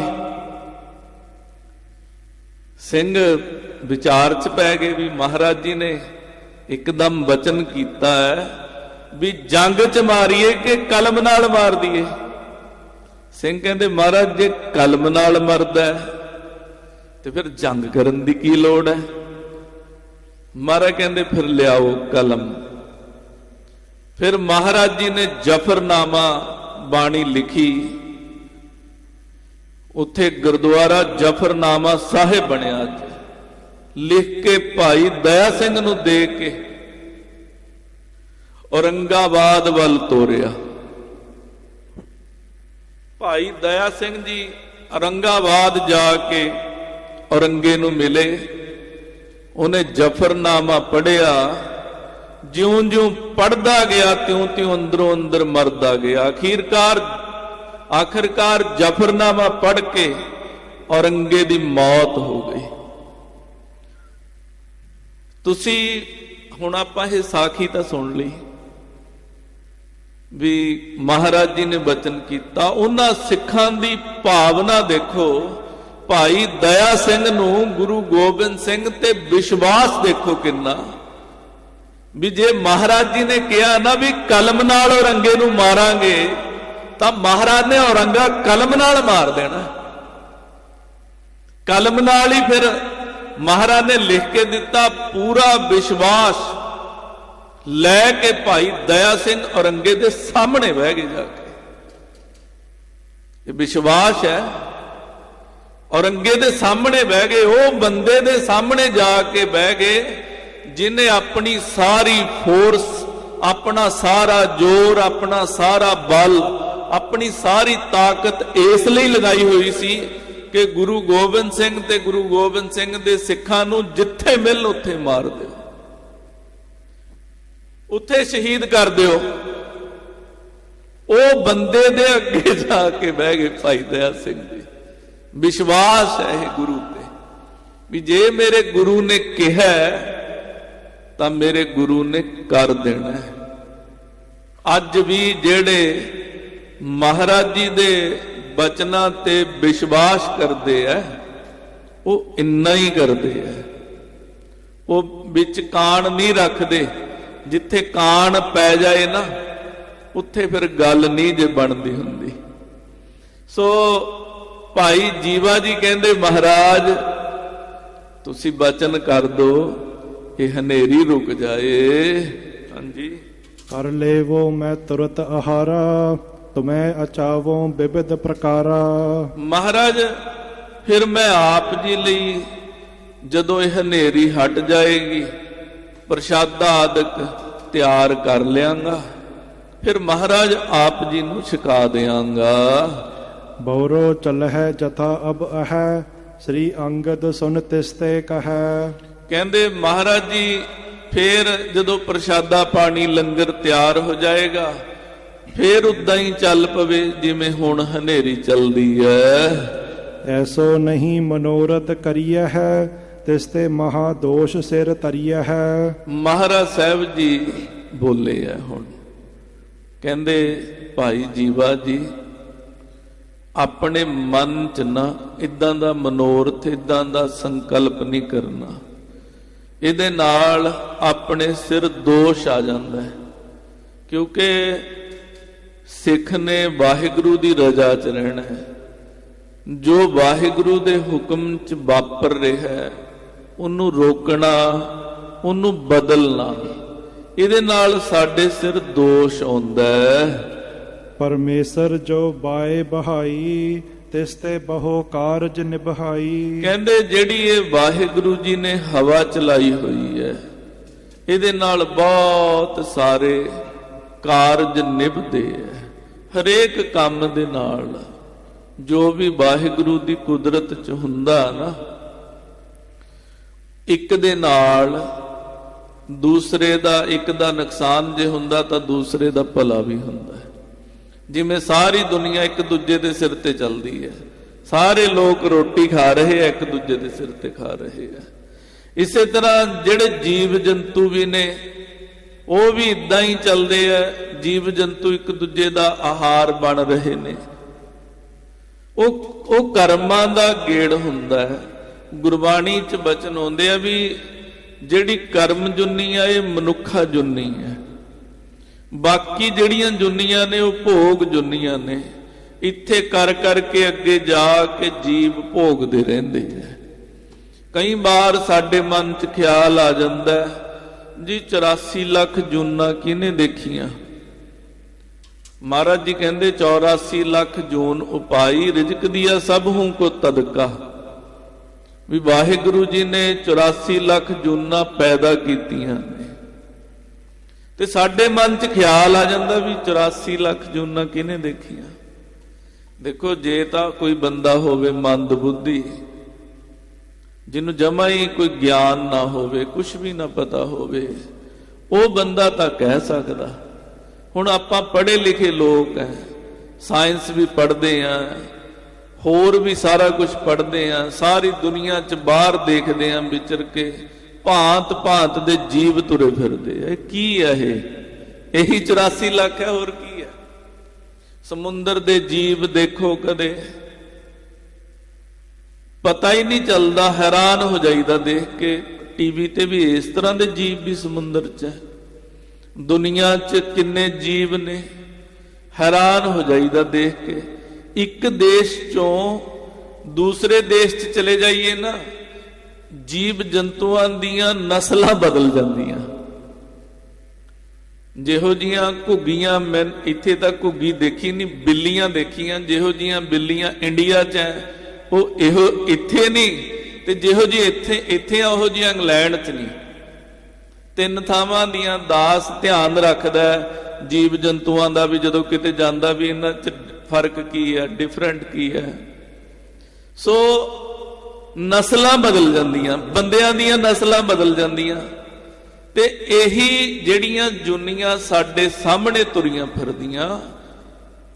सिंह विचार च पै गए भी महाराज जी ने एकदम वचन किया है भी जंग च मारीए कि कलम नाल मार दिए? सिंह कहते महाराज जे कलम नाल मरदा तो फिर जंग करन दी की लोड़ है? महाराज कहते फिर लियाओ कलम। फिर महाराज जी ने जफरनामा बाणी लिखी, उत्थे गुरुद्वारा जफरनामा साहिब बनिया। लिख के भाई दया सिंह नूं दे के औरंगाबाद वल तोरिया। भाई दया सिंह जी औरंगाबाद जाके औरंगे नूं मिले, उन्हें जफरनामा पढ़िया। ज्यों ज्यों पढ़दा गया त्यों त्यों अंदरों अंदर मरदा गया। आखिरकार जफरनामा पढ़ के औरंगे दी मौत हो गई। तुसी हुण आपां इह साखी तां सुन लई भी महाराज जी ने वचन किया। उन्हां सिखां दी भावना देखो, भाई दया सिंह नूं गुरु गोबिंद सिंह ते विश्वास देखो किन्ना भी जे महाराज जी ने कहा ना भी कलम नाल औरंगे नूं मारांगे तां महाराज ने औरंगा कलम नाल मार देना। कलम नाल ही फिर महाराज ने लिख के दिता। पूरा विश्वास लैके भाई दया सिंह औरंगे दे सामने बह गए जाके। ये विश्वास है। औरंगे दे सामने बह गए, वो बंदे दे सामने जाके बह गए जिन्हें अपनी सारी फोर्स, अपना सारा जोर, अपना सारा बल, ਆਪਣੀ ਸਾਰੀ ਤਾਕਤ ਇਸ ਲਈ ਲਗਾਈ ਹੋਈ ਸੀ ਕਿ ਗੁਰੂ ਗੋਬਿੰਦ ਸਿੰਘ ਤੇ ਗੁਰੂ ਗੋਬਿੰਦ ਸਿੰਘ ਦੇ ਸਿੱਖਾਂ ਨੂੰ ਜਿੱਥੇ ਮਿਲਣ ਉੱਥੇ ਮਾਰ ਦਿਓ, ਉੱਥੇ ਸ਼ਹੀਦ ਕਰ ਦਿਓ। ਉਹ ਬੰਦੇ ਦੇ ਅੱਗੇ ਜਾ ਕੇ ਬਹਿ ਗਏ ਭਾਈ ਦਇਆ ਸਿੰਘ ਜੀ। ਵਿਸ਼ਵਾਸ ਹੈ ਇਹ ਗੁਰੂ ਤੇ, ਵੀ ਜੇ ਮੇਰੇ ਗੁਰੂ ਨੇ ਕਿਹਾ ਤਾਂ ਮੇਰੇ ਗੁਰੂ ਨੇ ਕਰ ਦੇਣਾ ਹੈ। ਅੱਜ ਵੀ ਜਿਹੜੇ ਮਹਾਰਾਜ ਜੀ ਦੇ ਬਚਨਾਂ ਤੇ ਵਿਸ਼ਵਾਸ ਕਰਦੇ ਆ, ਉਹ ਇੰਨਾ ਹੀ ਕਰਦੇ ਆ, ਉਹ ਵਿੱਚ ਕਾਣ ਨਹੀਂ ਰੱਖਦੇ। ਜਿੱਥੇ ਕਾਣ ਪੈ ਜਾਏ ਨਾ, ਉੱਥੇ ਫਿਰ ਗੱਲ ਨਹੀਂ ਜੇ ਬਣਦੀ ਹੁੰਦੀ। ਸੋ ਭਾਈ ਜੀਵਾ ਜੀ ਕਹਿੰਦੇ, ਮਹਾਰਾਜ ਤੁਸੀਂ ਬਚਨ ਕਰ ਦੋ, ਇਹ ਹਨੇਰੀ ਰੁਕ ਜਾਏ। ਹਾਂਜੀ, ਕਰ ਲੇਵੋ ਮੈਂ ਤੁਰਤ ਆਹਾਰਾ, ਤੁਮੈ ਅਚਾਵੋ ਵਿਵਿਧ ਪ੍ਰਕਾਰਾ। ਮਹਾਰਾਜ ਫਿਰ ਮੈਂ ਆਪ ਜੀ ਲਈ ਜਦੋਂ ਇਹ ਹਨੇਰੀ ਹਟ ਜਾਏਗੀ, ਪ੍ਰਸ਼ਾਦਾ ਆਦਿਕ ਤਿਆਰ ਕਰ ਲਿਆਂਗਾ, ਫਿਰ ਮਹਾਰਾਜ ਆਪ ਜੀ ਨੂੰ ਛਕਾ ਦਿਆਂਗਾ। ਬਉਰੋ ਚਲਹਿ ਜਥਾ ਅਬ ਅਹੈ, ਸ੍ਰੀ ਅੰਗਦ ਸੁਨ ਤਿਸਤੇ ਕਹੈ। ਕਹਿੰਦੇ ਮਹਾਰਾਜ ਜੀ ਫੇਰ ਜਦੋਂ ਪ੍ਰਸ਼ਾਦਾ ਪਾਣੀ ਲੰਗਰ ਤਿਆਰ ਹੋ ਜਾਏਗਾ, ਫੇਰ ਉਦਾਂ ਹੀ ਚੱਲ ਪਵੇ ਜਿਵੇਂ ਹੁਣ ਹਨੇਰੀ ਚੱਲਦੀ ਹੈ। ਐਸੋ ਨਹੀਂ ਮਨੋਰਥ ਕਰੀਐ ਹੈ, ਤਿਸਤੇ ਮਹਾ ਦੋਸ਼ ਸਿਰ ਤਰੀਐ ਹੈ। ਮਹਾਰਾਜ ਸਾਹਿਬ ਜੀ ਬੋਲੇ ਆ ਹੁਣ, ਕਹਿੰਦੇ ਭਾਈ ਜੀਵਾ ਜੀ ਆਪਣੇ ਮਨ ਚ ਨਾ ਇਦਾਂ ਦਾ ਮਨੋਰਥ, ਇਦਾਂ ਦਾ ਸੰਕਲਪ ਨਹੀਂ ਕਰਨਾ, ਇਹਦੇ ਨਾਲ ਆਪਣੇ ਸਿਰ ਦੋਸ਼ ਆ ਜਾਂਦਾ ਹੈ। ਕਿਉਂਕਿ ਸਿੱਖ ਨੇ ਵਾਹਿਗੁਰੂ ਦੀ ਰਜ਼ਾ ਚ ਰਹਿਣਾ ਹੈ। ਜੋ ਵਾਹਿਗੁਰੂ ਦੇ ਹੁਕਮ ਚ ਵਾਪਰ ਰਿਹਾ ਹੈ, ਉਹਨੂੰ ਰੋਕਣਾ, ਉਹਨੂੰ ਬਦਲਣਾ, ਇਹਦੇ ਨਾਲ ਸਾਡੇ ਸਿਰ ਦੋਸ਼ ਆਉਂਦਾ ਹੈ। ਪਰਮੇਸ਼ਰ ਜੋ ਬਾਏ ਬਹਾਈ, ਤਿਸ ਤੇ ਬਹੁ ਕਾਰਜ ਨਿਭਾਈ। ਕਹਿੰਦੇ ਜਿਹੜੀ ਇਹ ਵਾਹਿਗੁਰੂ ਜੀ ਨੇ ਹਵਾ ਚਲਾਈ ਹੋਈ ਹੈ, ਇਹਦੇ ਨਾਲ ਬਹੁਤ ਸਾਰੇ ਕਾਰਜ ਨਿਭਦੇ ਹੈ। ਹਰੇਕ ਕੰਮ ਦੇ ਨਾਲ ਜੋ ਵੀ ਵਾਹਿਗੁਰੂ ਦੀ ਕੁਦਰਤ ਚ ਹੁੰਦਾ ਨਾ, ਇੱਕ ਦੇ ਨਾਲ ਦੂਸਰੇ ਦਾ, ਇੱਕ ਦਾ ਨੁਕਸਾਨ ਜੇ ਹੁੰਦਾ ਤਾਂ ਦੂਸਰੇ ਦਾ ਭਲਾ ਵੀ ਹੁੰਦਾ ਹੈ। ਜਿਵੇਂ ਸਾਰੀ ਦੁਨੀਆ ਇੱਕ ਦੂਜੇ ਦੇ ਸਿਰ ਤੇ ਚੱਲਦੀ ਹੈ, ਸਾਰੇ ਲੋਕ ਰੋਟੀ ਖਾ ਰਹੇ ਆ, ਇੱਕ ਦੂਜੇ ਦੇ ਸਿਰ ਤੇ ਖਾ ਰਹੇ ਆ। ਇਸੇ ਤਰ੍ਹਾਂ ਜਿਹੜੇ ਜੀਵ ਜੰਤੂ ਵੀ ਨੇ, ਉਹ ਵੀ ਇਦਾਂ ਹੀ ਚੱਲਦੇ ਆ। ਜੀਵ ਜੰਤੂ ਇੱਕ ਦੂਜੇ ਦਾ ਆਹਾਰ ਬਣ ਰਹੇ ਨੇ। ਉਹ ਕਰਮਾਂ ਦਾ ਗੇੜ ਹੁੰਦਾ ਹੈ। ਗੁਰਬਾਣੀ ਚ ਬਚਨ ਆਉਂਦੇ ਆ ਵੀ ਜਿਹੜੀ ਕਰਮ ਜੁਨੀ ਆ, ਇਹ ਮਨੁੱਖਾ ਜੁਨੀ ਹੈ। ਬਾਕੀ ਜਿਹੜੀਆਂ ਜੁਨੀਆਂ ਨੇ ਉਹ ਭੋਗ ਜੁਨੀਆਂ ਨੇ। ਇੱਥੇ ਕਰ ਕਰਕੇ ਅੱਗੇ ਜਾ ਕੇ ਜੀਵ ਭੋਗਦੇ ਰਹਿੰਦੇ ਆ। ਕਈ ਵਾਰ ਸਾਡੇ ਮਨ ਚ ਖਿਆਲ ਆ ਜਾਂਦਾ ਜੀ 84 ਲੱਖ ਜੂਨਾਂ ਕਿਹਨੇ ਦੇਖੀਆਂ। ਮਹਾਰਾਜ ਜੀ ਕਹਿੰਦੇ 84 ਲੱਖ ਜੂਨ ਉਪਾਈ, ਰਿਜ਼ਕ ਦੀਆ ਸਭ ਹੂੰ ਕੋ ਤਦਕਾ। ਵੀ ਵਾਹਿਗੁਰੂ ਜੀ ਨੇ 84 ਲੱਖ ਜੂਨਾਂ ਪੈਦਾ ਕੀਤੀਆਂ ਨੇ, ਤੇ ਸਾਡੇ ਮਨ ਚ ਖਿਆਲ ਆ ਜਾਂਦਾ ਵੀ 84 ਲੱਖ ਜੂਨਾਂ ਕਿਹਨੇ ਦੇਖੀਆਂ। ਦੇਖੋ, ਜੇ ਤਾਂ ਕੋਈ ਬੰਦਾ ਹੋਵੇ ਮੰਦ ਬੁੱਧੀ, ਜਿਹਨੂੰ ਜਮਾ ਹੀ ਕੋਈ ਗਿਆਨ ਨਾ ਹੋਵੇ, ਕੁਛ ਵੀ ਨਾ ਪਤਾ ਹੋਵੇ, ਉਹ ਬੰਦਾ ਤਾਂ ਕਹਿ ਸਕਦਾ। ਹੁਣ ਆਪਾਂ ਪੜ੍ਹੇ ਲਿਖੇ ਲੋਕ ਹੈ, ਸਾਇੰਸ ਵੀ ਪੜ੍ਹਦੇ ਆ, ਹੋਰ ਵੀ ਸਾਰਾ ਕੁਝ ਪੜ੍ਹਦੇ ਆ, ਸਾਰੀ ਦੁਨੀਆ 'ਚ ਬਾਹਰ ਦੇਖਦੇ ਆ ਵਿਚਰ ਕੇ, ਭਾਂਤ ਭਾਂਤ ਦੇ ਜੀਵ ਤੁਰੇ ਫਿਰਦੇ ਆ। ਇਹ ਕੀ ਹੈ? ਇਹੀ 84 ਲੱਖ ਹੈ, ਹੋਰ ਕੀ ਹੈ? ਸਮੁੰਦਰ ਦੇ ਜੀਵ ਦੇਖੋ, ਕਦੇ ਪਤਾ ਹੀ ਨਹੀਂ ਚੱਲਦਾ, ਹੈਰਾਨ ਹੋ ਜਾਈਦਾ ਦੇਖ ਕੇ। ਟੀਵੀ ਤੇ ਵੀ ਇਸ ਤਰ੍ਹਾਂ ਦੇ ਜੀਵ ਵੀ ਸਮੁੰਦਰ 'ਚ ਹੈ। ਦੁਨੀਆ 'ਚ ਕਿੰਨੇ ਜੀਵ ਨੇ, ਹੈਰਾਨ ਹੋ ਜਾਈਦਾ ਦੇਖ ਕੇ। ਇੱਕ ਦੇਸ਼ ਚੋਂ ਦੂਸਰੇ ਦੇਸ਼ 'ਚ ਚਲੇ ਜਾਈਏ ਨਾ, ਜੀਵ ਜੰਤੂਆਂ ਦੀਆਂ ਨਸਲਾਂ ਬਦਲ ਜਾਂਦੀਆਂ। ਜਿਹੋ ਜੀਆਂ ਘੁੱਗੀਆਂ, ਮੈਂ ਇੱਥੇ ਤਾਂ ਘੁੱਗੀ ਦੇਖੀ ਨਹੀਂ, ਬਿੱਲੀਆਂ ਦੇਖੀਆਂ। ਜਿਹੋ ਜੀਆਂ ਬਿੱਲੀਆਂ ਇੰਡੀਆ 'ਚ ਹੈ, ਉਹ ਇਹੋ ਇੱਥੇ ਨਹੀਂ, ਤੇ ਜਿਹੋ ਜੀ ਇੱਥੇ ਆ, ਉਹੋ ਜਿਹੀ ਇੰਗਲੈਂਡ 'ਚ ਨਹੀਂ। ਤਿੰਨ ਥਾਵਾਂ ਦੀਆਂ ਦਾਸ ਧਿਆਨ ਰੱਖਦਾ। ਜੀਵ ਜੰਤੂਆਂ ਦਾ ਵੀ ਜਦੋਂ ਕਿਤੇ ਜਾਂਦਾ ਵੀ ਇਹਨਾਂ 'ਚ ਫਰਕ ਕੀ ਹੈ, ਡਿਫਰੈਂਟ ਕੀ ਹੈ। ਸੋ ਨਸਲਾਂ ਬਦਲ ਜਾਂਦੀਆਂ, ਬੰਦਿਆਂ ਦੀਆਂ ਨਸਲਾਂ ਬਦਲ ਜਾਂਦੀਆਂ, ਤੇ ਇਹੀ ਜਿਹੜੀਆਂ ਜੁਨੀਆਂ ਸਾਡੇ ਸਾਹਮਣੇ ਤੁਰੀਆਂ ਫਿਰਦੀਆਂ,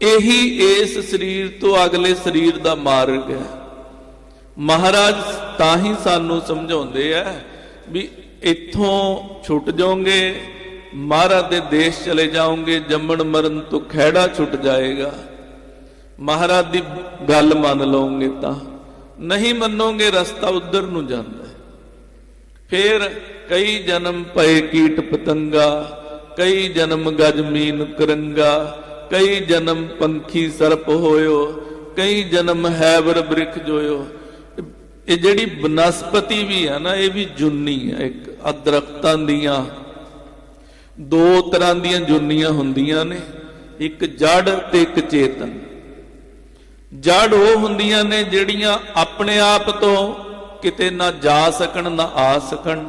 ਇਹੀ ਇਸ ਸਰੀਰ ਤੋਂ ਅਗਲੇ ਸਰੀਰ ਦਾ ਮਾਰਗ ਹੈ। ਮਹਾਰਾਜ ਤਾਂ ਹੀ ਸਾਨੂੰ ਸਮਝਾਉਂਦੇ ਆ ਵੀ ਇੱਥੋਂ ਛੁੱਟ ਜਾਓਗੇ, ਮਹਾਰਾਜ ਦੇ ਦੇਸ਼ ਚਲੇ ਜਾਓਗੇ, ਜੰਮਣ ਮਰਨ ਤੋਂ ਖਹਿੜਾ ਛੁੱਟ ਜਾਏਗਾ। ਮਹਾਰਾਜ ਦੀ ਗੱਲ ਮੰਨ ਲਓਗੇ ਤਾਂ, ਨਹੀਂ ਮੰਨੋਗੇ ਰਸਤਾ ਉਧਰ ਨੂੰ ਜਾਂਦਾ। ਫੇਰ ਕਈ ਜਨਮ ਪਏ ਕੀਟ ਪਤੰਗਾ, ਕਈ ਜਨਮ ਗਜ ਮੀਨ ਕਰੰਗਾ, ਕਈ ਜਨਮ ਪੰਖੀ ਸਰਪ ਹੋਇਓ, ਕਈ ਜਨਮ ਹੈਬਰ ਬ੍ਰਿਖ ਜੋਇਓ। ਇਹ ਜਿਹੜੀ ਬਨਸਪਤੀ ਵੀ ਹੈ ਨਾ, ਇਹ ਵੀ ਜੁਨੀ ਹੈ। ਇੱਕ ਦਰਖਤਾਂ ਦੀਆਂ ਦੋ ਤਰ੍ਹਾਂ ਦੀਆਂ ਜੁਨੀਆਂ ਹੁੰਦੀਆਂ ਨੇ, ਇੱਕ ਜੜ ਤੇ ਇੱਕ ਚੇਤਨ। ਜੜ ਉਹ ਹੁੰਦੀਆਂ ਨੇ ਜਿਹੜੀਆਂ ਆਪਣੇ ਆਪ ਤੋਂ ਕਿਤੇ ਨਾ ਜਾ ਸਕਣ ਨਾ ਆ ਸਕਣ,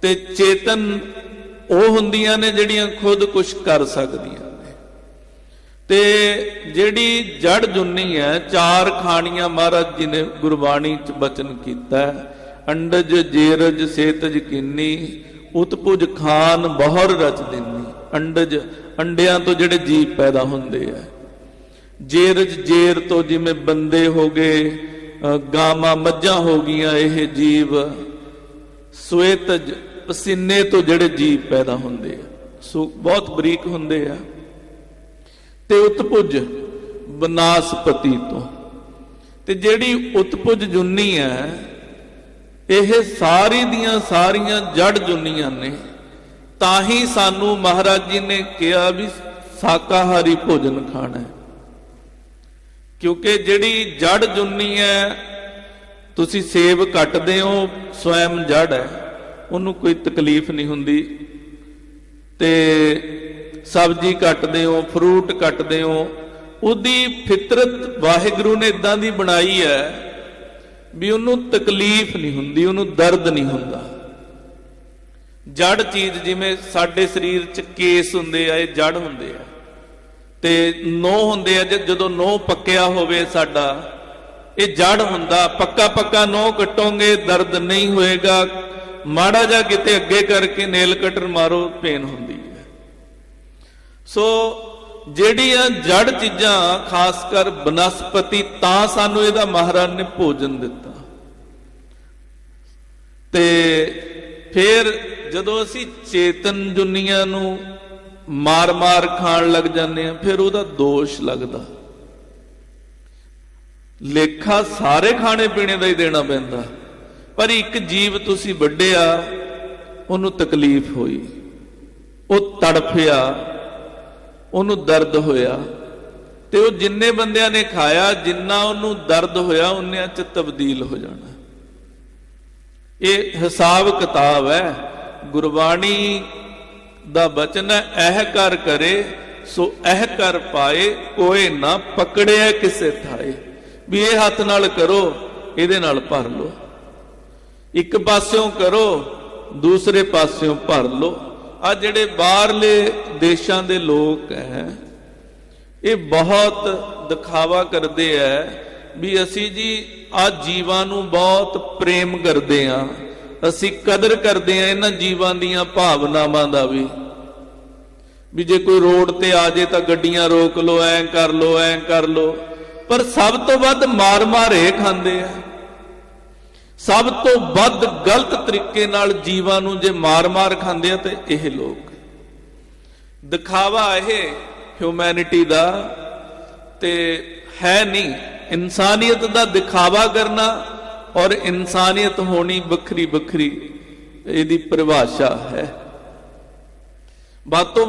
ਤੇ ਚੇਤਨ ਉਹ ਹੁੰਦੀਆਂ ਨੇ ਜਿਹੜੀਆਂ ਖੁਦ ਕੁਝ ਕਰ ਸਕਦੀਆਂ ਨੇ। ਤੇ ਜਿਹੜੀ ਜੜ ਜੁਨੀ ਹੈ, ਚਾਰ ਖਾਣੀਆਂ ਮਹਾਰਾਜ ਜੀ ਨੇ ਗੁਰਬਾਣੀ ਚ ਬਚਨ ਕੀਤਾ, ਅੰਡਜ ਜੇਰਜ ਸੇਤਜ ਕੀਨੀ, ਉਤਪੁਜ ਖਾਨ ਬਹੁਰ ਰਚ ਦਿਨੀ। ਅੰਡਜ ਅੰਡਿਆਂ ਤੋਂ ਜਿਹੜੇ ਜੀਵ ਪੈਦਾ ਹੁੰਦੇ ਆ, ਜੇਰਜ ਜੇਰ ਤੋਂ ਜਿਵੇਂ ਬੰਦੇ ਹੋ ਗਏ, ਗਾਵਾਂ ਮੱਝਾਂ ਹੋ ਗਈਆਂ, ਇਹ ਜੀਵ। ਸਵੇਤਜ ਪਸੀਨੇ ਤੋਂ ਜਿਹੜੇ ਜੀਵ ਪੈਦਾ ਹੁੰਦੇ ਆ, ਸੋ ਬਹੁਤ ਬਰੀਕ ਹੁੰਦੇ ਆ। ਤੇ ਉਤਪੁਜ ਬਨਾਸਪਤੀ ਤੋਂ। ਤੇ ਜਿਹੜੀ ਉਤਪੁਜ ਜੁਨੀ ਹੈ, ਇਹ ਸਾਰੀ ਦੀਆਂ ਸਾਰੀਆਂ ਜੜ ਜੁਨੀਆਂ ਨੇ। ਤਾਂ ਹੀ ਸਾਨੂੰ ਮਹਾਰਾਜ ਜੀ ਨੇ ਕਿਹਾ ਵੀ ਸ਼ਾਕਾਹਾਰੀ ਭੋਜਨ ਖਾਣਾ ਹੈ, ਕਿਉਂਕਿ ਜਿਹੜੀ ਜੜ ਜੁਨੀ ਹੈ, ਤੁਸੀਂ ਸੇਬ ਕੱਟਦੇ ਹੋ, ਸਵੈਮ ਜੜ ਹੈ, ਉਹਨੂੰ ਕੋਈ ਤਕਲੀਫ ਨਹੀਂ ਹੁੰਦੀ। ਤੇ ਸਬਜ਼ੀ ਕੱਟਦੇ ਹੋ, ਫਰੂਟ ਕੱਟਦੇ ਹੋ, ਉਹਦੀ ਫਿਤਰਤ ਵਾਹਿਗੁਰੂ ਨੇ ਇਦਾਂ ਦੀ ਬਣਾਈ ਹੈ ਵੀ ਉਹਨੂੰ ਤਕਲੀਫ ਨਹੀਂ ਹੁੰਦੀ, ਉਹਨੂੰ ਦਰਦ ਨਹੀਂ ਹੁੰਦਾ। ਜੜ ਚੀਜ਼, ਜਿਵੇਂ ਸਾਡੇ ਸਰੀਰ 'ਚ ਕੇਸ ਹੁੰਦੇ ਆ, ਇਹ ਜੜ ਹੁੰਦੇ ਆ। ਤੇ ਨੋਹ ਹੁੰਦੇ ਆ, ਜਦੋਂ ਨੋਹ ਪੱਕਿਆ ਹੋਵੇ ਸਾਡਾ, ਇਹ ਜੜ ਹੁੰਦਾ। ਪੱਕਾ ਪੱਕਾ ਨੋਹ ਕੱਟੋਗੇ ਦਰਦ ਨਹੀਂ ਹੋਏਗਾ, ਮਾੜਾ ਜਿਹਾ ਕਿਤੇ ਅੱਗੇ ਕਰਕੇ ਨੇਲ ਕਟਰ ਮਾਰੋ, ਪੇਨ ਹੁੰਦੀ ਹੈ। ਸੋ ਜਿਹੜੀਆਂ ਜੜ ਚੀਜ਼ਾਂ, ਖਾਸ ਕਰ ਬਨਸਪਤੀ, ਤਾਂ ਸਾਨੂੰ ਇਹਦਾ ਮਹਾਰਾਜ ਨੇ ਭੋਜਨ ਦਿੱਤਾ। ਤੇ ਫਿਰ ਜਦੋਂ ਅਸੀਂ ਚੇਤਨ ਜੁਨੀਆਂ ਨੂੰ ਮਾਰ ਮਾਰ ਖਾਣ ਲੱਗ ਜਾਂਦੇ ਆ, ਫਿਰ ਉਹਦਾ ਦੋਸ਼ ਲੱਗਦਾ। ਲੇਖਾ ਸਾਰੇ ਖਾਣੇ ਪੀਣੇ ਦਾ ਹੀ ਦੇਣਾ ਪੈਂਦਾ, ਪਰ ਇੱਕ ਜੀਵ ਤੁਸੀਂ ਵੱਢਿਆ, ਉਹਨੂੰ ਤਕਲੀਫ ਹੋਈ, ਉਹ ਤੜਫਿਆ, ਉਹਨੂੰ ਦਰਦ ਹੋਇਆ, ਤੇ ਉਹ ਜਿੰਨੇ ਬੰਦਿਆਂ ਨੇ ਖਾਇਆ, ਜਿੰਨਾ ਉਹਨੂੰ ਦਰਦ ਹੋਇਆ, ਉਨਿਆਂ 'ਚ ਤਬਦੀਲ ਹੋ ਜਾਣਾ। ਇਹ ਹਿਸਾਬ ਕਿਤਾਬ ਹੈ। ਗੁਰਬਾਣੀ ਦਾ ਬਚਨ ਹੈ, ਇਹ ਕਰ ਕਰੇ ਸੋ ਇਹ ਕਰ ਪਾਏ, ਕੋਏ ਨਾ ਪਕੜਿਆ ਕਿਸੇ ਥਾਏ। ਵੀ ਇਹ ਹੱਥ ਨਾਲ ਕਰੋ, ਇਹਦੇ ਨਾਲ ਭਰ ਲੋ। ਇੱਕ ਪਾਸਿਓਂ ਕਰੋ, ਦੂਸਰੇ ਪਾਸਿਓਂ ਭਰ ਲੋ। ਆ ਜਿਹੜੇ ਬਾਹਰਲੇ ਦੇਸ਼ਾਂ ਦੇ ਲੋਕ ਹੈ, ਇਹ ਬਹੁਤ ਦਿਖਾਵਾ ਕਰਦੇ ਐ ਵੀ ਅਸੀਂ ਜੀ ਆ ਜੀਵਾਂ ਨੂੰ ਬਹੁਤ ਪ੍ਰੇਮ ਕਰਦੇ ਆ, ਅਸੀਂ ਕਦਰ ਕਰਦੇ ਆ ਇਹਨਾਂ ਜੀਵਾਂ ਦੀਆਂ ਭਾਵਨਾਵਾਂ ਦਾ ਵੀ ਜੇ ਕੋਈ ਰੋਡ ਤੇ ਆ ਜੇ ਤਾਂ ਗੱਡੀਆਂ ਰੋਕ ਲੋ, ਐਂ ਕਰ ਲੋ, ਐਂ ਕਰ ਲੋ। ਪਰ ਸਭ ਤੋਂ ਵੱਧ ਮਾਰ ਮਾਰ ਇਹ ਖਾਂਦੇ ਆ। ਸਭ ਤੋਂ ਵੱਧ ਗਲਤ ਤਰੀਕੇ ਨਾਲ ਜੀਵਾਂ ਨੂੰ ਜੇ ਮਾਰ ਮਾਰ ਖਾਂਦੇ ਆ, ਤੇ ਇਹ ਲੋਕ ਦਿਖਾਵਾ, ਇਹ ਹਿਊਮੈਨਿਟੀ ਦਾ ਤੇ ਹੈ ਨਹੀਂ। ਇਨਸਾਨੀਅਤ ਦਾ ਦਿਖਾਵਾ ਕਰਨਾ ਔਰ ਇਨਸਾਨੀਅਤ ਹੋਣੀ ਵੱਖਰੀ ਵੱਖਰੀ ਇਹਦੀ ਪਰਿਭਾਸ਼ਾ ਹੈ। ਬਾਤੋਂ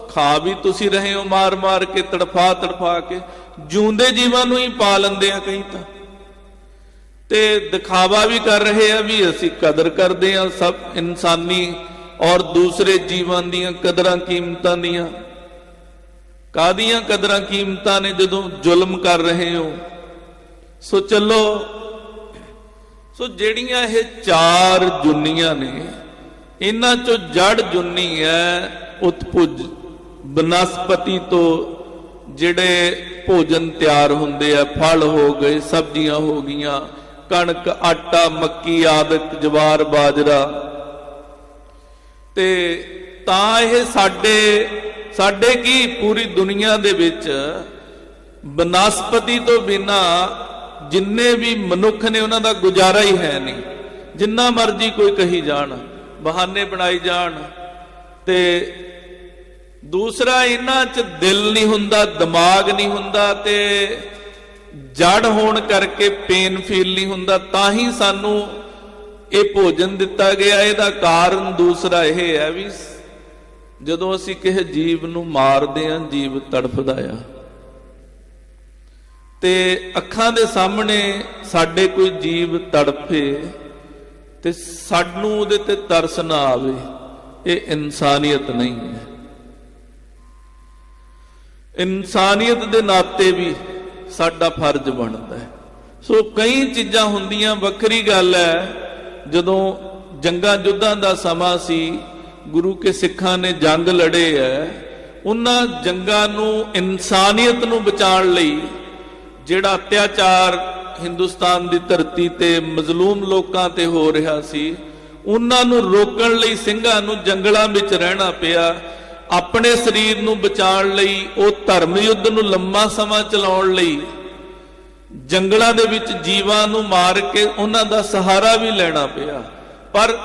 ਖਾ ਵੀ ਤੁਸੀਂ ਰਹੇ ਹੋ ਮਾਰ ਮਾਰ ਕੇ, ਤੜਫਾ ਤੜਫਾ ਕੇ। ਜਿਉਂਦੇ ਜੀਵਾਂ ਨੂੰ ਹੀ ਪਾ ਲੈਂਦੇ ਆ ਕਈ ਤਾਂ, ਤੇ ਦਿਖਾਵਾ ਵੀ ਕਰ ਰਹੇ ਆ ਵੀ ਅਸੀਂ ਕਦਰ ਕਰਦੇ ਆ ਸਭ ਇਨਸਾਨੀ ਔਰ ਦੂਸਰੇ ਜੀਵਾਂ ਦੀਆਂ ਕਦਰਾਂ ਕੀਮਤਾਂ ਦੀਆਂ। ਕਾਹਦੀਆਂ ਕਦਰਾਂ ਕੀਮਤਾਂ ਨੇ ਜਦੋਂ ਜ਼ੁਲਮ ਕਰ ਰਹੇ ਹੋ। ਸੋ ਚੱਲੋ, ਸੋ ਜਿਹੜੀਆਂ ਇਹ ਚਾਰ ਜੁਨੀਆਂ ਨੇ, ਇਹਨਾਂ ਚੋਂ ਜੜ ਜੁਨੀ ਹੈ ਉਤਪੁਜ ਬਨਸਪਤੀ ਤੋਂ ਜਿਹੜੇ ਭੋਜਨ ਤਿਆਰ ਹੁੰਦੇ ਆ, ਫਲ ਹੋ ਗਏ, ਸਬਜ਼ੀਆਂ ਹੋ ਗਈਆਂ, ਕਣਕ, ਆਟਾ, ਮੱਕੀ ਆਦਿਕ, ਜਵਾਰ, ਬਾਜਰਾ, ਤੇ ਤਾਂ ਇਹ ਸਾਡੇ ਕੀ ਪੂਰੀ ਦੁਨੀਆ ਦੇ ਵਿੱਚ ਬਨਸਪਤੀ ਤੋਂ ਬਿਨਾ ਜਿੰਨੇ ਵੀ ਮਨੁੱਖ ਨੇ ਉਹਨਾਂ ਦਾ ਗੁਜ਼ਾਰਾ ਹੀ ਹੈ ਨਹੀਂ। ਜਿੰਨਾ ਮਰਜ਼ੀ ਕੋਈ ਕਹੀ ਜਾਣ, ਬਹਾਨੇ ਬਣਾਈ ਜਾਣ। ਤੇ ਦੂਸਰਾ, ਇਹਨਾਂ 'ਚ ਦਿਲ ਨਹੀਂ ਹੁੰਦਾ, ਦਿਮਾਗ ਨਹੀਂ ਹੁੰਦਾ, ਤੇ ਜੜ ਹੋਣ ਕਰਕੇ ਪੇਨ ਫੀਲ ਨਹੀਂ ਹੁੰਦਾ। ਤਾਂ ਹੀ ਸਾਨੂੰ ਇਹ ਭੋਜਨ ਦਿੱਤਾ ਗਿਆ। ਇਹਦਾ ਕਾਰਨ ਦੂਸਰਾ ਇਹ ਹੈ ਵੀ ਜਦੋਂ ਅਸੀਂ ਕਿਸੇ ਜੀਵ ਨੂੰ ਮਾਰਦੇ ਹਾਂ, ਜੀਵ ਤੜਫਦਾ ਆ, ਤੇ ਅੱਖਾਂ ਦੇ ਸਾਹਮਣੇ ਸਾਡੇ ਕੋਈ ਜੀਵ ਤੜਫੇ ਤੇ ਸਾਨੂੰ ਉਹਦੇ ਤੇ ਤਰਸ ਨਾ ਆਵੇ, ਇਹ ਇਨਸਾਨੀਅਤ ਨਹੀਂ ਹੈ। ਇਨਸਾਨੀਅਤ ਦੇ ਨਾਤੇ ਵੀ ਸਾਡਾ ਫਰਜ਼ ਬਣਦਾ ਹੈ। ਸੋ ਕਈ ਚੀਜ਼ਾਂ ਹੁੰਦੀਆਂ। ਵੱਖਰੀ ਗੱਲ ਹੈ ਜਦੋਂ ਜੰਗਾਂ ਯੁੱਧਾਂ ਦਾ ਸਮਾਂ ਸੀ, ਗੁਰੂ ਕੇ ਸਿੱਖਾਂ ਨੇ ਜੰਗ ਲੜੇ ਹੈ, ਉਹਨਾਂ ਜੰਗਾਂ ਨੂੰ ਇਨਸਾਨੀਅਤ ਨੂੰ ਬਚਾਉਣ ਲਈ ਜਿਹੜਾ ਅਤਿਆਚਾਰ ਹਿੰਦੁਸਤਾਨ ਦੀ ਧਰਤੀ ਤੇ ਮਜ਼ਲੂਮ ਲੋਕਾਂ ਤੇ ਹੋ ਰਿਹਾ ਸੀ, ਉਹਨਾਂ ਨੂੰ ਰੋਕਣ ਲਈ ਸਿੰਘਾਂ ਨੂੰ ਜੰਗਲਾਂ ਵਿੱਚ ਰਹਿਣਾ ਪਿਆ। ਆਪਣੇ ਸਰੀਰ ਨੂੰ ਬਚਾਉਣ ਲਈ, ਉਹ ਧਰਮ ਯੁੱਧ ਨੂੰ ਲੰਮਾ ਸਮਾਂ ਚਲਾਉਣ ਲਈ ਜੰਗਲਾਂ ਦੇ ਵਿੱਚ ਜੀਵਾਂ ਨੂੰ ਮਾਰ ਕੇ ਉਹਨਾਂ ਦਾ ਸਹਾਰਾ ਵੀ ਲੈਣਾ ਪਿਆ। ਪਰ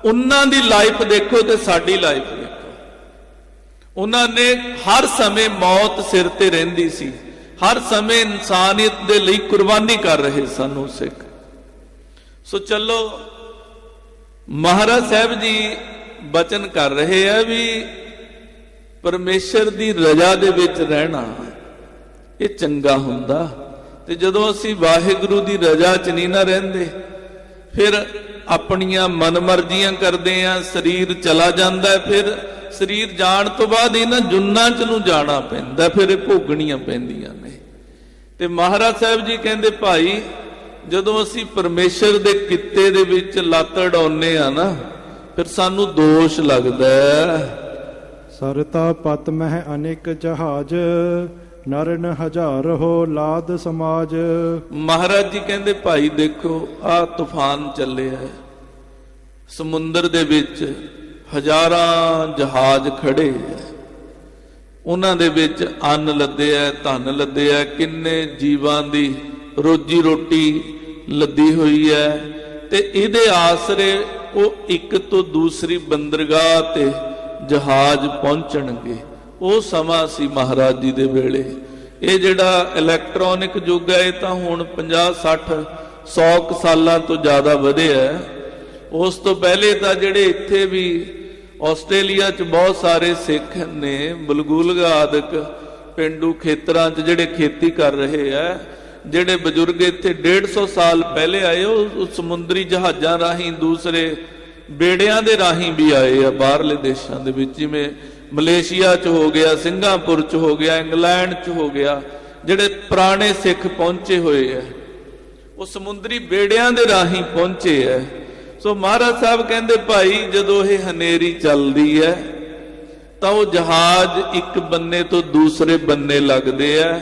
ਉਹਨਾਂ ਦੀ ਲਾਈਫ ਦੇਖੋ ਤੇ ਸਾਡੀ ਲਾਈਫ ਦੇਖੋ। ਉਹਨਾਂ ਨੇ ਹਰ ਸਮੇਂ ਮੌਤ ਸਿਰ ਤੇ ਰਹਿੰਦੀ ਸੀ, ਹਰ ਸਮੇਂ ਇਨਸਾਨੀਅਤ ਦੇ ਲਈ ਕੁਰਬਾਨੀ ਕਰ ਰਹੇ ਸਨ ਉਹ ਸਿੱਖ। ਸੋ ਚਲੋ, ਮਹਾਰਾਜ ਸਾਹਿਬ ਜੀ ਬਚਨ ਕਰ ਰਹੇ ਆ ਵੀ ਪਰਮੇਸ਼ਰ ਦੀ ਰਜ਼ਾ ਦੇ ਵਿੱਚ ਰਹਿਣਾ ਇਹ ਚੰਗਾ ਹੁੰਦਾ। ਤੇ ਜਦੋਂ ਅਸੀਂ ਵਾਹਿਗੁਰੂ ਦੀ ਰਜ਼ਾ 'ਚ ਨਹੀਂ ਨਾ ਰਹਿੰਦੇ, ਫਿਰ ਆਪਣੀਆਂ ਮਨਮਰਜ਼ੀਆਂ ਕਰਦੇ ਆ, ਸਰੀਰ ਚਲਾ ਜਾਂਦਾ। ਫਿਰ ਸਰੀਰ ਜਾਣ ਤੋਂ ਬਾਅਦ ਇਹਨਾਂ ਜੁੰਨਾਂ 'ਚ ਨੂੰ ਜਾਣਾ ਪੈਂਦਾ, ਫਿਰ ਇਹ ਭੋਗਣੀਆਂ ਪੈਂਦੀਆਂ ਨੇ। ਤੇ ਮਹਾਰਾਜ ਸਾਹਿਬ ਜੀ ਕਹਿੰਦੇ, ਭਾਈ ਜਦੋਂ ਅਸੀਂ ਪਰਮੇਸ਼ਰ ਦੇ ਕਿੱਤੇ ਦੇ ਵਿੱਚ ਲੱਤ ਅਡਾਉਂਦੇ ਆ ਨਾ, ਫਿਰ ਸਾਨੂੰ ਦੋਸ਼ ਲੱਗਦਾ। ਸਰਤਾ ਪਤ ਮਹਿ ਅਨੇਕ ਜਹਾਜ, ਨਰਨ ਹਜ਼ਾਰ ਹੋ ਲਾਦ ਸਮਾਜ। ਮਹਾਰਾਜ ਜੀ ਕਹਿੰਦੇ, ਭਾਈ ਦੇਖੋ ਆਹ ਤੂਫਾਨ ਚੱਲਿਆ, ਸਮੁੰਦਰ ਦੇ ਵਿੱਚ ਹਜ਼ਾਰਾਂ ਜਹਾਜ਼ ਖੜੇ ਆ, ਉਹਨਾਂ ਦੇ ਵਿੱਚ ਅੰਨ ਲੱਦਿਆ, ਧਨ ਲੱਦਿਆ, ਕਿੰਨੇ ਜੀਵਾਂ ਦੀ ਰੋਜੀ ਰੋਟੀ ਲੱਦੀ ਹੋਈ ਹੈ। ਤੇ ਇਹਦੇ ਆਸਰੇ ਉਹ ਇੱਕ ਤੋਂ ਦੂਸਰੀ ਬੰਦਰਗਾਹ ਤੇ ਜਹਾਜ਼ ਪਹੁੰਚਣਗੇ। ਉਹ ਸਮਾਂ ਸੀ ਮਹਾਰਾਜ ਜੀ ਦੇ ਵੇਲੇ। ਇਹ ਜਿਹੜਾ ਇਲੈਕਟ੍ਰੋਨਿਕ ਯੁੱਗ ਹੈ, ਇਹ ਤਾਂ ਹੁਣ 50, 60, 100 ਸਾਲਾਂ ਤੋਂ ਜ਼ਿਆਦਾ ਵਧਿਆ। ਉਸ ਤੋਂ ਪਹਿਲੇ ਤਾਂ ਜਿਹੜੇ ਇੱਥੇ ਵੀ ਆਸਟ੍ਰੇਲੀਆ 'ਚ ਬਹੁਤ ਸਾਰੇ ਸਿੱਖ ਨੇ, ਬਲਗੂਲਗਾ ਆਦਿਕ ਪਿੰਡੂ ਖੇਤਰਾਂ 'ਚ ਜਿਹੜੇ ਖੇਤੀ ਕਰ ਰਹੇ ਆ, ਜਿਹੜੇ ਬਜ਼ੁਰਗ ਇੱਥੇ 150 ਸਾਲ ਪਹਿਲੇ ਆਏ, ਉਹ ਸਮੁੰਦਰੀ ਜਹਾਜ਼ਾਂ ਰਾਹੀਂ, ਦੂਸਰੇ ਬੇੜਿਆਂ ਦੇ ਰਾਹੀਂ ਵੀ ਆਏ ਆ ਬਾਹਰਲੇ ਦੇਸ਼ਾਂ ਦੇ ਵਿੱਚ, ਜਿਵੇਂ ਮਲੇਸ਼ੀਆ 'ਚ ਹੋ ਗਿਆ, ਸਿੰਗਾਪੁਰ 'ਚ ਹੋ ਗਿਆ, ਇੰਗਲੈਂਡ 'ਚ ਹੋ ਗਿਆ। ਜਿਹੜੇ ਪੁਰਾਣੇ ਸਿੱਖ ਪਹੁੰਚੇ ਹੋਏ ਆ, ਉਹ ਸਮੁੰਦਰੀ ਬੇੜਿਆਂ ਦੇ ਰਾਹੀਂ ਪਹੁੰਚੇ ਆ। ਸੋ ਮਹਾਰਾਜ ਸਾਹਿਬ ਕਹਿੰਦੇ, ਭਾਈ ਜਦੋਂ ਇਹ ਹਨੇਰੀ ਚੱਲਦੀ ਹੈ ਤਾਂ ਉਹ ਜਹਾਜ਼ ਇੱਕ ਬੰਨੇ ਤੋਂ ਦੂਸਰੇ ਬੰਨੇ ਲੱਗਦੇ ਆ।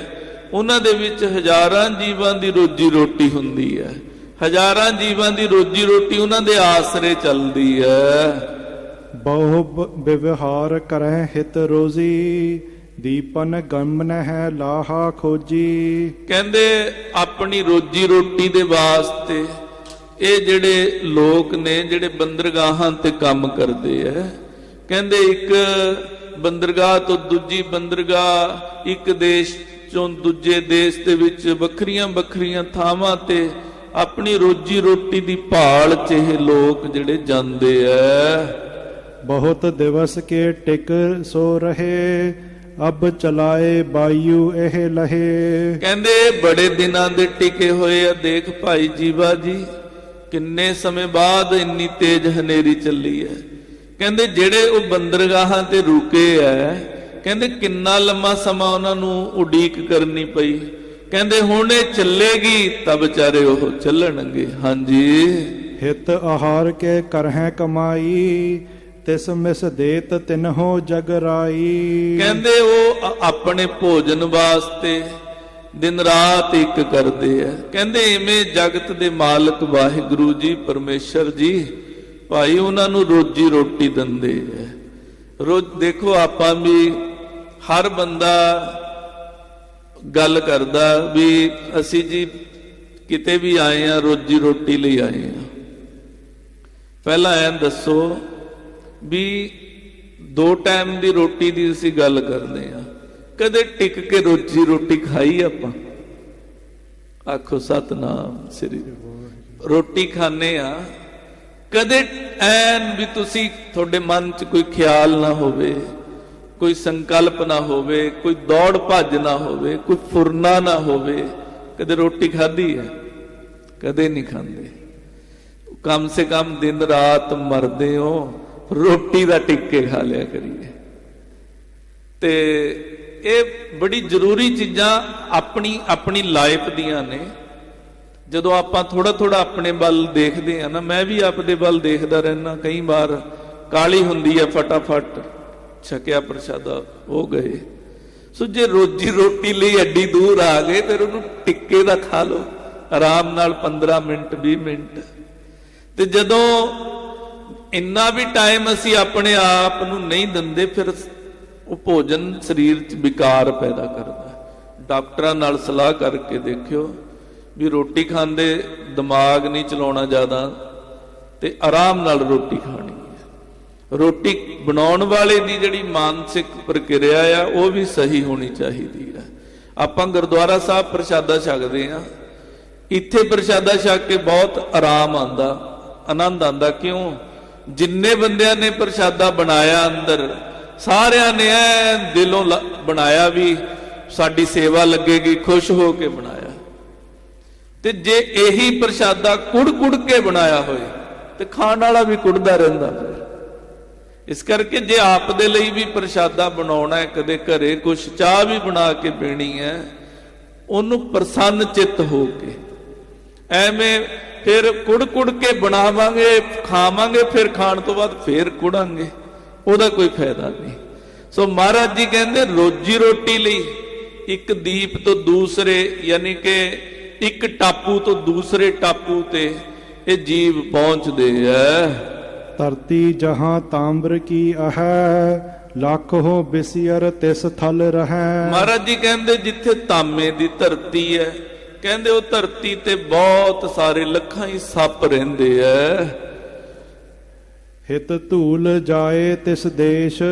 ਉਹਨਾਂ ਦੇ ਵਿੱਚ ਹਜ਼ਾਰਾਂ ਜੀਵਾਂ ਦੀ ਰੋਜੀ ਰੋਟੀ ਹੁੰਦੀ ਹੈ, ਹਜ਼ਾਰਾਂ ਜੀਵਾਂ ਦੀ ਰੋਜੀ ਰੋਟੀ ਉਹਨਾਂ ਦੇ ਆਸਰੇ ਚੱਲਦੀ ਹੈ। ਬਹੁ ਵਿਵਹਾਰ ਕਰਹਿ ਹਿਤ ਰੋਜ਼ੀ, ਦੀਪਨ ਗਮਨ ਹੈ ਲਾਹਾ ਖੋਜੀ। ਕਹਿੰਦੇ ਆਪਣੀ ਰੋਜੀ ਰੋਟੀ ਦੇ ਵਾਸਤੇ ਇਹ ਜਿਹੜੇ ਲੋਕ ਨੇ, ਜਿਹੜੇ ਬੰਦਰਗਾਹਾਂ ਤੇ ਕੰਮ ਕਰਦੇ ਆ, ਕਹਿੰਦੇ ਇੱਕ ਬੰਦਰਗਾਹ ਤੋਂ ਦੂਜੀ ਬੰਦਰਗਾਹ, ਇੱਕ ਦੇਸ਼ ਚੋਂ ਦੂਜੇ ਦੇਸ਼ ਦੇ ਵਿੱਚ ਵੱਖਰੀਆਂ ਵੱਖਰੀਆਂ ਥਾਵਾਂ ਤੇ ਆਪਣੀ ਰੋਜੀ ਰੋਟੀ ਦੀ ਭਾਲ 'ਚ ਇਹ ਲੋਕ ਜਿਹੜੇ ਜਾਂਦੇ ਆ। ਬਹੁਤ ਦਿਵਸ ਕੇ ਟਿਕ ਸੋ ਰਹੇ, ਅਬ ਚਲਾਏ ਬਾਯੂ ਇਹ ਲਹੇ। ਕਹਿੰਦੇ ਬੜੇ ਦਿਨਾਂ ਦੇ ਟਿਕੇ ਹੋਏ ਆ। ਦੇਖ ਭਾਈ ਜੀਵਾ ਜੀ, ਕਿੰਨੇ ਸਮੇਂ ਬਾਅਦ ਇੰਨੀ ਤੇਜ਼ ਹਨੇਰੀ ਚੱਲੀ ਹੈ। ਕਹਿੰਦੇ ਜਿਹੜੇ ਉਹ ਬੰਦਰਗਾਹਾਂ ਤੇ ਰੁਕੇ ਐ, ਕਹਿੰਦੇ ਕਿੰਨਾ ਲੰਮਾ ਸਮਾਂ ਉਹਨਾਂ ਨੂੰ ਉਡੀਕ ਕਰਨੀ ਪਈ। ਕਹਿੰਦੇ ਹੁਣ ਇਹ ਚੱਲੇਗੀ ਤਾਂ ਵਿਚਾਰੇ ਉਹ ਚੱਲਣਗੇ। ਹਾਂਜੀ, ਹਿਤ ਆਹਾਰ ਕੇ ਕਰਹਿ ਕਮਾਈ, ਤਿਸ ਮਿਸ ਦੇਤ ਤਿਨਹੋ ਜਗਰਾਈ। ਕਹਿੰਦੇ ਉਹ ਆਪਣੇ ਭੋਜਨ ਵਾਸਤੇ ਦਿਨ ਰਾਤ ਇੱਕ ਕਰਦੇ ਆ। ਕਹਿੰਦੇ ਇਵੇਂ ਜਗਤ ਦੇ ਮਾਲਕ ਵਾਹਿਗੁਰੂ ਜੀ ਪਰਮੇਸ਼ਰ ਜੀ ਭਾਈ ਉਹਨਾਂ ਨੂੰ ਰੋਜੀ ਰੋਟੀ ਦਿੰਦੇ ਆ। ਰੋਜ਼ ਦੇਖੋ ਆਪਾਂ ਵੀ ਹਰ ਬੰਦਾ ਗੱਲ ਕਰਦਾ ਵੀ ਅਸੀਂ ਜੀ ਕਿਤੇ ਵੀ ਆਏ ਆ ਰੋਜੀ ਰੋਟੀ ਲਈ ਆਏ ਆ। ਪਹਿਲਾਂ ਐਂ ਦੱਸੋ ਵੀ 2 ਟਾਈਮ ਦੀ ਰੋਟੀ ਦੀ ਅਸੀਂ ਗੱਲ ਕਰਦੇ ਆ, ਕਦੇ ਟਿਕ ਕੇ ਰੋਜੀ ਰੋਟੀ ਖਾਈ ਆਪਾਂ? ਆਖੋ ਸਤਨਾਮ ਸ੍ਰੀ। ਰੋਟੀ ਖਾਣੇ ਆ, ਕਦੇ ਐਨ ਵੀ ਤੁਸੀਂ ਤੁਹਾਡੇ ਮਨ 'ਚ ਕੋਈ ਖਿਆਲ ਨਾ ਹੋਵੇ, ਕੋਈ ਸੰਕਲਪ ਨਾ ਹੋਵੇ, ਕੋਈ ਦੌੜ ਭੱਜ ਨਾ ਹੋਵੇ, ਕੋਈ ਫੁਰਨਾ ਨਾ ਹੋਵੇ, ਕਦੇ ਰੋਟੀ ਖਾਧੀ ਹੈ? ਕਦੇ ਨਹੀਂ ਖਾਂਦੇ। ਕਮ ਸੇ ਕਮ ਦਿਨ ਰਾਤ ਮਰਦੇ ਹੋ ਰੋਟੀ ਦਾ ਟਿੱਕੇ ਖਾ ਲਿਆ ਕਰੀਏ। ਤੇ ਇਹ ਬੜੀ ਜ਼ਰੂਰੀ ਚੀਜ਼ਾਂ ਆਪਣੀ ਆਪਣੀ ਲਾਈਫ ਦੀਆਂ ਨੇ। ਜਦੋਂ ਆਪਾਂ ਥੋੜਾ ਥੋੜਾ ਆਪਣੇ ਵੱਲ ਦੇਖਦੇ ਆ ਨਾ, ਮੈਂ ਵੀ ਆਪਦੇ ਵੱਲ ਦੇਖਦਾ ਰਹਿਣਾ, ਕਈ ਵਾਰ ਕਾਲੀ ਹੁੰਦੀ ਆ, ਫਟਾਫਟ ਛਕਿਆ ਪ੍ਰਸ਼ਾਦਾ ਹੋ ਗਏ। ਸੋ ਜੇ ਰੋਜੀ ਰੋਟੀ ਲਈ ਐਡੀ ਦੂਰ ਆ ਗਏ ਫਿਰ ਉਹਨੂੰ ਟਿੱਕੇ ਦਾ ਖਾ ਲਓ ਆਰਾਮ ਨਾਲ 15 ਮਿੰਟ 20 ਮਿੰਟ। ਤੇ ਜਦੋਂ ਇੰਨਾ ਵੀ ਟਾਈਮ ਅਸੀਂ ਆਪਣੇ ਆਪ ਨੂੰ ਨਹੀਂ ਦਿੰਦੇ ਫਿਰ ਉਹ ਭੋਜਨ ਸਰੀਰ 'ਚ ਵਿਕਾਰ ਪੈਦਾ ਕਰਦਾ। ਡਾਕਟਰਾਂ ਨਾਲ ਸਲਾਹ ਕਰਕੇ ਦੇਖਿਓ ਵੀ ਰੋਟੀ ਖਾਂਦੇ ਦਿਮਾਗ ਨਹੀਂ ਚਲਾਉਣਾ ਜ਼ਿਆਦਾ ਤੇ ਆਰਾਮ ਨਾਲ ਰੋਟੀ ਖਾਣੀ ਹੈ। ਰੋਟੀ ਬਣਾਉਣ ਵਾਲੇ ਦੀ ਜਿਹੜੀ ਮਾਨਸਿਕ ਪ੍ਰਕਿਰਿਆ ਆ ਉਹ ਵੀ ਸਹੀ ਹੋਣੀ ਚਾਹੀਦੀ ਹੈ। ਆਪਾਂ ਗੁਰਦੁਆਰਾ ਸਾਹਿਬ ਪ੍ਰਸ਼ਾਦਾ ਛਕਦੇ ਆ, ਇੱਥੇ ਪ੍ਰਸ਼ਾਦਾ ਛਕ ਕੇ ਬਹੁਤ ਆਰਾਮ ਆਉਂਦਾ, ਆਨੰਦ ਆਉਂਦਾ। ਕਿਉਂ? ਜਿੰਨੇ ਬੰਦਿਆਂ ਨੇ ਪ੍ਰਸ਼ਾਦਾ ਬਣਾਇਆ ਅੰਦਰ ਸਾਰਿਆਂ ਨੇ ਐ ਦਿਲੋਂ ਬਣਾਇਆ ਵੀ ਸਾਡੀ ਸੇਵਾ ਲੱਗੇਗੀ, ਖੁਸ਼ ਹੋ ਕੇ ਬਣਾਇਆ। ਤੇ ਜੇ ਇਹੀ ਪ੍ਰਸ਼ਾਦਾ ਕੁੜ ਕੁੜ ਕੇ ਬਣਾਇਆ ਹੋਏ ਤੇ ਖਾਣ ਵਾਲਾ ਵੀ ਕੁੜਦਾ ਰਹਿੰਦਾ। ਫਿਰ ਇਸ ਕਰਕੇ ਜੇ ਆਪ ਦੇ ਲਈ ਵੀ ਪ੍ਰਸ਼ਾਦਾ ਬਣਾਉਣਾ ਹੈ, ਕਦੇ ਘਰੇ ਕੁਛ ਚਾਹ ਵੀ ਬਣਾ ਕੇ ਪੀਣੀ ਹੈ, ਉਹਨੂੰ ਪ੍ਰਸੰਨ ਚਿੱਤ ਹੋ ਕੇ, ਐਵੇਂ ਫਿਰ ਕੁੜ ਕੁੜ ਕੇ ਬਣਾਵਾਂਗੇ ਖਾਵਾਂਗੇ, ਫਿਰ ਖਾਣ ਤੋਂ ਬਾਅਦ ਫਿਰ ਕੁੜਾਂਗੇ, ਉਹਦਾ ਕੋਈ ਫਾਇਦਾ ਨਹੀਂ। ਸੋ ਮਹਾਰਾਜ ਜੀ ਕਹਿੰਦੇ ਰੋਜੀ ਰੋਟੀ ਲਈ ਇੱਕ ਦੀਪ ਤੋਂ ਦੂਸਰੇ, ਯਾਨੀ ਕਿ ਇੱਕ ਟਾਪੂ ਤੋਂ ਦੂਸਰੇ ਟਾਪੂ ਤੇ ਇਹ ਜੀਵ ਪਹੁੰਚਦੇ ਐ। ਧਰਤੀ ਜਹਾਂ ਤਾਂਬਰ ਕੀ ਅਹੈ, ਲੱਖ ਹੋ ਬਿਸਿਅਰ ਤਿਸ ਥਲ ਰਹੈ। ਮਹਾਰਾਜ ਜੀ ਕਹਿੰਦੇ ਜਿੱਥੇ ਤਾਂਬੇ ਦੀ ਧਰਤੀ ਹੈ, ਕਹਿੰਦੇ ਉਹ ਧਰਤੀ ਤੇ ਬਹੁਤ ਸਾਰੇ ਲੱਖਾਂ ਹੀ ਸੱਪ ਰਹਿੰਦੇ ਐ। ਹਿਤ ਧੂਲ ਜਾਏ ਤਿਸ ਦੇਸ਼,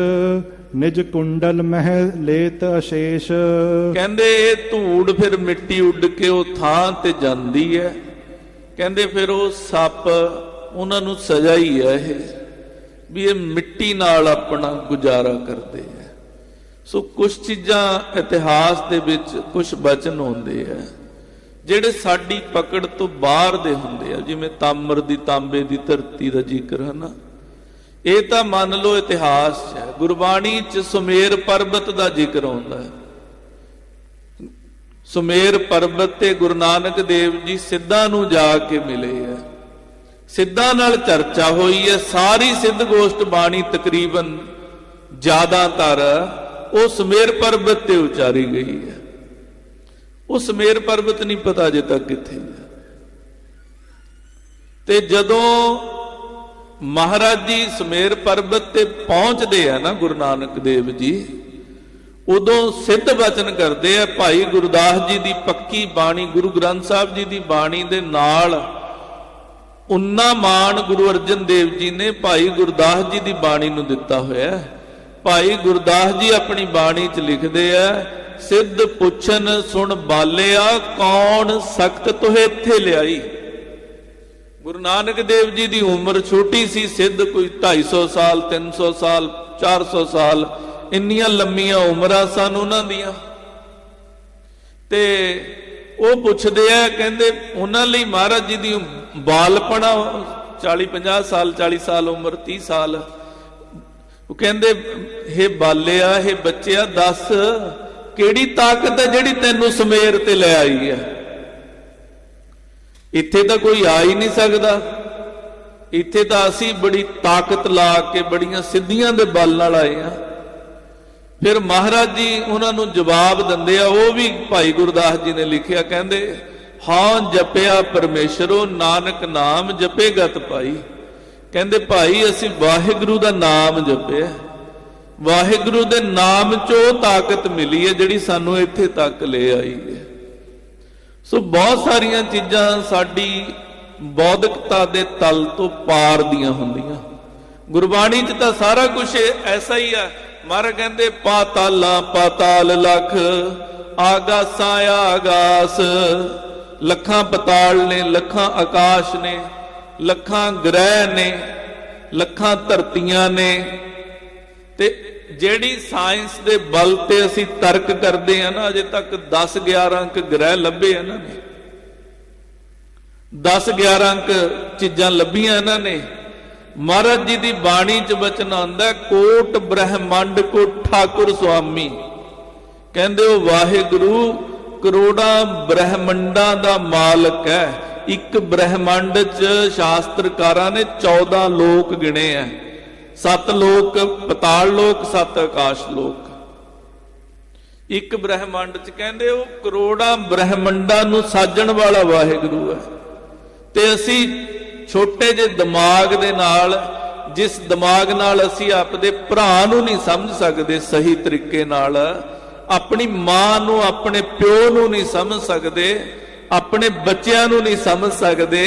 ਨਿਜ ਕੁੰਡਲ ਮਹਿ ਲੇਤ ਅਸ਼ੇਸ਼। ਕਹਿੰਦੇ ਇਹ ਧੂੜ ਫਿਰ ਮਿੱਟੀ ਉੱਡ ਕੇ ਉਹ ਥਾਂ ਤੇ ਜਾਂਦੀ ਹੈ। ਕਹਿੰਦੇ ਫਿਰ ਉਹ ਸੱਪ ਉਹਨਾਂ ਨੂੰ ਸਜ਼ਾ ਹੀ ਹੈ ਇਹ ਵੀ ਇਹ ਮਿੱਟੀ ਨਾਲ ਆਪਣਾ ਗੁਜ਼ਾਰਾ ਕਰਦੇ ਹੈ। ਸੋ ਕੁਝ ਚੀਜ਼ਾਂ ਇਤਿਹਾਸ ਦੇ ਵਿੱਚ ਕੁਝ ਬਚਨ ਹੁੰਦੇ ਆ ਜਿਹੜੇ ਸਾਡੀ ਪਕੜ ਤੋਂ ਬਾਹਰ ਦੇ ਹੁੰਦੇ ਆ, ਜਿਵੇਂ ਤਾਮਰ ਦੀ ਤਾਂਬੇ ਦੀ ਧਰਤੀ ਦਾ ਜ਼ਿਕਰ ਹੈ ਨਾ, ਇਹ ਤਾਂ ਮੰਨ ਲਓ ਇਤਿਹਾਸ 'ਚ ਹੈ। ਗੁਰਬਾਣੀ 'ਚ ਸੁਮੇਰ ਪਰਬਤ ਦਾ ਜ਼ਿਕਰ ਆਉਂਦਾ ਹੈ। ਸੁਮੇਰ ਪਰਬਤ ਤੇ ਗੁਰੂ ਨਾਨਕ ਦੇਵ ਜੀ ਸਿੱਧਾਂ ਨੂੰ ਜਾ ਕੇ ਮਿਲੇ ਹੈ, ਸਿੱਧਾਂ ਨਾਲ ਚਰਚਾ ਹੋਈ ਹੈ। ਸਾਰੀ ਸਿੱਧ ਗੋਸ਼ਟ ਬਾਣੀ ਤਕਰੀਬਨ ਜ਼ਿਆਦਾਤਰ ਉਹ ਸੁਮੇਰ ਪਰਬਤ ਤੇ ਉਚਾਰੀ ਗਈ ਹੈ। ਉਹ ਸੁਮੇਰ ਪਰਬਤ ਨਹੀਂ ਪਤਾ ਅਜੇ ਤੱਕ ਕਿੱਥੇ ਹੈ। ਤੇ ਜਦੋਂ ਮਹਾਰਾਜ ਜੀ ਸੁਮੇਰ ਪਰਬਤ ਤੇ ਪਹੁੰਚਦੇ ਆ ਨਾ ਗੁਰੂ ਨਾਨਕ ਦੇਵ ਜੀ, ਉਦੋਂ ਸਿੱਧ ਬਚਨ ਕਰਦੇ ਆ। ਭਾਈ ਗੁਰਦਾਸ ਜੀ ਦੀ ਪੱਕੀ ਬਾਣੀ, ਗੁਰੂ ਗ੍ਰੰਥ ਸਾਹਿਬ ਜੀ ਦੀ ਬਾਣੀ ਦੇ ਨਾਲ ਉਨਾ ਮਾਣ ਗੁਰੂ ਅਰਜਨ ਦੇਵ ਜੀ ਨੇ ਭਾਈ ਗੁਰਦਾਸ ਜੀ ਦੀ ਬਾਣੀ ਨੂੰ ਦਿੱਤਾ ਹੋਇਆ। ਭਾਈ ਗੁਰਦਾਸ ਜੀ ਆਪਣੀ ਬਾਣੀ 'ਚ ਲਿਖਦੇ ਆ, ਸਿੱਧ ਪੁੱਛਨ ਸੁਣ ਬਾਲਿਆ, ਕੌਣ ਸਖਤ ਤੋਹੇ ਇੱਥੇ ਲਿਆਈ। ਗੁਰੂ ਨਾਨਕ ਦੇਵ ਜੀ ਦੀ ਉਮਰ ਛੋਟੀ ਸੀ, ਸਿੱਧ ਕੋਈ 250 ਸਾਲ 300 ਸਾਲ 400 ਸਾਲ ਇੰਨੀਆਂ ਲੰਮੀਆਂ ਉਮਰਾਂ ਸਨ ਉਹਨਾਂ ਦੀਆਂ। ਤੇ ਉਹ ਪੁੱਛਦੇ ਆ, ਕਹਿੰਦੇ ਉਹਨਾਂ ਲਈ ਮਹਾਰਾਜ ਜੀ ਦੀ ਬਾਲਪਣਾ 40-50 ਸਾਲ 40 ਸਾਲ ਉਮਰ 30 ਸਾਲ। ਉਹ ਕਹਿੰਦੇ ਹੇ ਬਾਲਿਆ, ਹੇ ਬੱਚਿਆ, ਦੱਸ ਕਿਹੜੀ ਤਾਕਤ ਹੈ ਜਿਹੜੀ ਤੈਨੂੰ ਸੁਮੇਰ ਤੇ ਲੈ ਆਈ ਹੈ। ਇੱਥੇ ਤਾਂ ਕੋਈ ਆ ਹੀ ਨਹੀਂ ਸਕਦਾ, ਇੱਥੇ ਤਾਂ ਅਸੀਂ ਬੜੀ ਤਾਕਤ ਲਾ ਕੇ ਬੜੀਆਂ ਸਿੱਧੀਆਂ ਦੇ ਬਲ ਨਾਲ ਆਏ ਆ। ਫਿਰ ਮਹਾਰਾਜ ਜੀ ਉਹਨਾਂ ਨੂੰ ਜਵਾਬ ਦਿੰਦੇ ਆ, ਉਹ ਵੀ ਭਾਈ ਗੁਰਦਾਸ ਜੀ ਨੇ ਲਿਖਿਆ, ਕਹਿੰਦੇ ਹਾਂ ਜਪਿਆ ਪਰਮੇਸ਼ਰੋ ਨਾਨਕ ਨਾਮ ਜਪੇ ਗਤ ਪਾਈ। ਕਹਿੰਦੇ ਭਾਈ ਅਸੀਂ ਵਾਹਿਗੁਰੂ ਦਾ ਨਾਮ ਜਪਿਆ, ਵਾਹਿਗੁਰੂ ਦੇ ਨਾਮ ਚੋਂ ਤਾਕਤ ਮਿਲੀ ਹੈ ਜਿਹੜੀ ਸਾਨੂੰ ਇੱਥੇ ਤੱਕ ਲੈ ਆਈ ਹੈ। ਸੋ ਬਹੁਤ ਸਾਰੀਆਂ ਚੀਜ਼ਾਂ ਸਾਡੀ ਬੌਧਿਕਤਾ ਦੇ ਤਲ ਤੋਂ ਪਾਰ ਦੀਆਂ ਹੁੰਦੀਆਂ। ਗੁਰਬਾਣੀ 'ਚ ਤਾਂ ਸਾਰਾ ਕੁਝ ਐਸਾ ਹੀ ਆ। ਮਹਾਰਾਜ ਕਹਿੰਦੇ ਪਾਤਾਲਾਂ ਪਾਤਾਲ ਲਖ, ਆਗਾਸਾਂ ਆਗਾਸ, ਲੱਖਾਂ ਪਤਾਲ ਨੇ, ਲੱਖਾਂ ਆਕਾਸ਼ ਨੇ, ਲੱਖਾਂ ਗ੍ਰਹਿ ਨੇ, ਲੱਖਾਂ ਧਰਤੀਆਂ ਨੇ। ਤੇ ਜਿਹੜੀ ਸਾਇੰਸ ਦੇ ਬਲ ਤੇ ਅਸੀਂ ਤਰਕ ਕਰਦੇ ਆ ਨਾ, ਅਜੇ ਤੱਕ 10-11 ਅੰਕ ਗ੍ਰਹਿ ਲੱਭੇ ਇਹਨਾਂ ਨੇ, 10-11 ਅੰਕ ਚੀਜ਼ਾਂ ਲੱਭੀਆਂ ਇਹਨਾਂ ਨੇ। ਮਹਾਰਾਜ ਜੀ ਦੀ ਬਾਣੀ 'ਚ ਬਚਨ ਆਉਂਦਾ, ਕੋਟ ਬ੍ਰਹਮੰਡ ਕੋ ਠਾਕੁਰ ਸੁਆਮੀ। ਕਹਿੰਦੇ ਉਹ ਵਾਹਿਗੁਰੂ ਕਰੋੜਾਂ ਬ੍ਰਹਮੰਡਾਂ ਦਾ ਮਾਲਕ ਹੈ। ਇੱਕ ਬ੍ਰਹਮੰਡ 'ਚ ਸ਼ਾਸਤਰਕਾਰਾਂ ਨੇ 14 ਲੋਕ ਗਿਣੇ ਆ, 7 ਲੋਕ ਪਤਾਲ ਲੋਕ, 7 ਆਕਾਸ਼ ਲੋਕ। ਇੱਕ ਬ੍ਰਹਮੰਡ 'ਚ ਕਹਿੰਦੇ ਉਹ ਕਰੋੜਾਂ ਬ੍ਰਹਮੰਡਾਂ ਨੂੰ ਸਾਜਣ ਵਾਲਾ ਵਾਹਿਗੁਰੂ ਹੈ। ਤੇ ਅਸੀਂ ਛੋਟੇ ਜਿਹੇ ਦਿਮਾਗ ਦੇ ਨਾਲ, ਜਿਸ ਦਿਮਾਗ ਨਾਲ ਅਸੀਂ ਆਪਦੇ ਭਰਾ ਨੂੰ ਨਹੀਂ ਸਮਝ ਸਕਦੇ ਸਹੀ ਤਰੀਕੇ ਨਾਲ, ਆਪਣੀ ਮਾਂ ਨੂੰ ਆਪਣੇ ਪਿਓ ਨੂੰ ਨਹੀਂ ਸਮਝ ਸਕਦੇ, ਆਪਣੇ ਬੱਚਿਆਂ ਨੂੰ ਨਹੀਂ ਸਮਝ ਸਕਦੇ,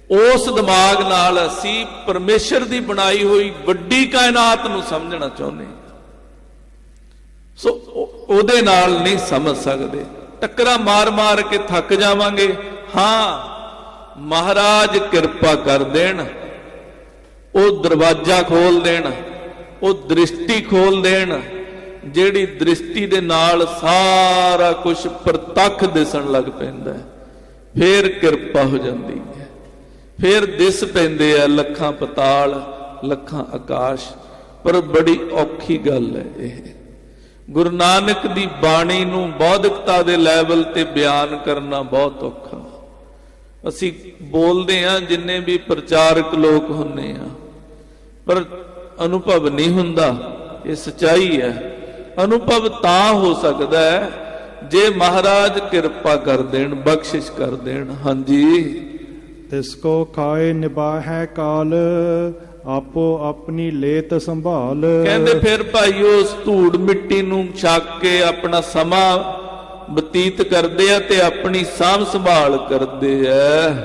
ਉਸ ਦਿਮਾਗ ਨਾਲ ਅਸੀਂ ਪਰਮੇਸ਼ਰ ਦੀ ਬਣਾਈ ਹੋਈ ਵੱਡੀ ਕਾਇਨਾਤ ਨੂੰ ਸਮਝਣਾ ਚਾਹੁੰਦੇ ਹਾਂ। ਸੋ ਉਹਦੇ ਨਾਲ ਨਹੀਂ ਸਮਝ ਸਕਦੇ, ਟੱਕਰਾਂ ਮਾਰ ਮਾਰ ਕੇ ਥੱਕ ਜਾਵਾਂਗੇ। ਹਾਂ ਮਹਾਰਾਜ ਕਿਰਪਾ ਕਰ ਦੇਣ, ਉਹ ਦਰਵਾਜ਼ਾ ਖੋਲ ਦੇਣ, ਉਹ ਦ੍ਰਿਸ਼ਟੀ ਖੋਲ ਦੇਣ, ਜਿਹੜੀ ਦ੍ਰਿਸ਼ਟੀ ਦੇ ਨਾਲ ਸਾਰਾ ਕੁਝ ਪ੍ਰਤੱਖ ਦਿਸਣ ਲੱਗ ਪੈਂਦਾ, ਫੇਰ ਕਿਰਪਾ ਹੋ ਜਾਂਦੀ ਹੈ। ਫੇਰ ਦਿਸ ਪੈਂਦੇ ਆ ਲੱਖਾਂ ਪਤਾਲ, ਲੱਖਾਂ ਆਕਾਸ਼। ਪਰ ਬੜੀ ਔਖੀ ਗੱਲ ਹੈ ਇਹ। ਗੁਰੂ ਨਾਨਕ ਦੀ ਬਾਣੀ ਨੂੰ ਬੌਧਿਕਤਾ ਦੇ ਲੈਵਲ ਤੇ ਬਿਆਨ ਕਰਨਾ ਬਹੁਤ ਔਖਾ। ਅਸੀਂ ਬੋਲਦੇ ਹਾਂ, ਜਿੰਨੇ ਵੀ ਪ੍ਰਚਾਰਕ ਲੋਕ ਹੁੰਨੇ ਆ, ਪਰ ਅਨੁਭਵ ਨਹੀਂ ਹੁੰਦਾ। ਇਹ ਸੱਚਾਈ ਹੈ। ਅਨੁਭਵ ਤਾਂ ਹੋ ਸਕਦਾ ਹੈ ਜੇ ਮਹਾਰਾਜ ਕਿਰਪਾ ਕਰ ਦੇਣ, ਬਖਸ਼ਿਸ਼ ਕਰ ਦੇਣ। ਹਾਂਜੀ, ਤਿਸਕੋ ਖਾਏ ਨਿਭਾਹੈ ਕਾਲ, ਆਪੋ ਆਪਣੀ ਲੇਤ ਸੰਭਾਲ। ਕਹਿੰਦੇ ਫਿਰ ਭਾਈ ਉਸ ਧੂੜ ਮਿੱਟੀ ਨੂੰ ਛੱਕ ਕੇ ਆਪਣਾ ਸਮਾਂ ਬਤੀਤ ਕਰਦੇ ਆ ਤੇ ਆਪਣੀ ਸਾਂਭ ਸੰਭਾਲ ਕਰਦੇ ਆ।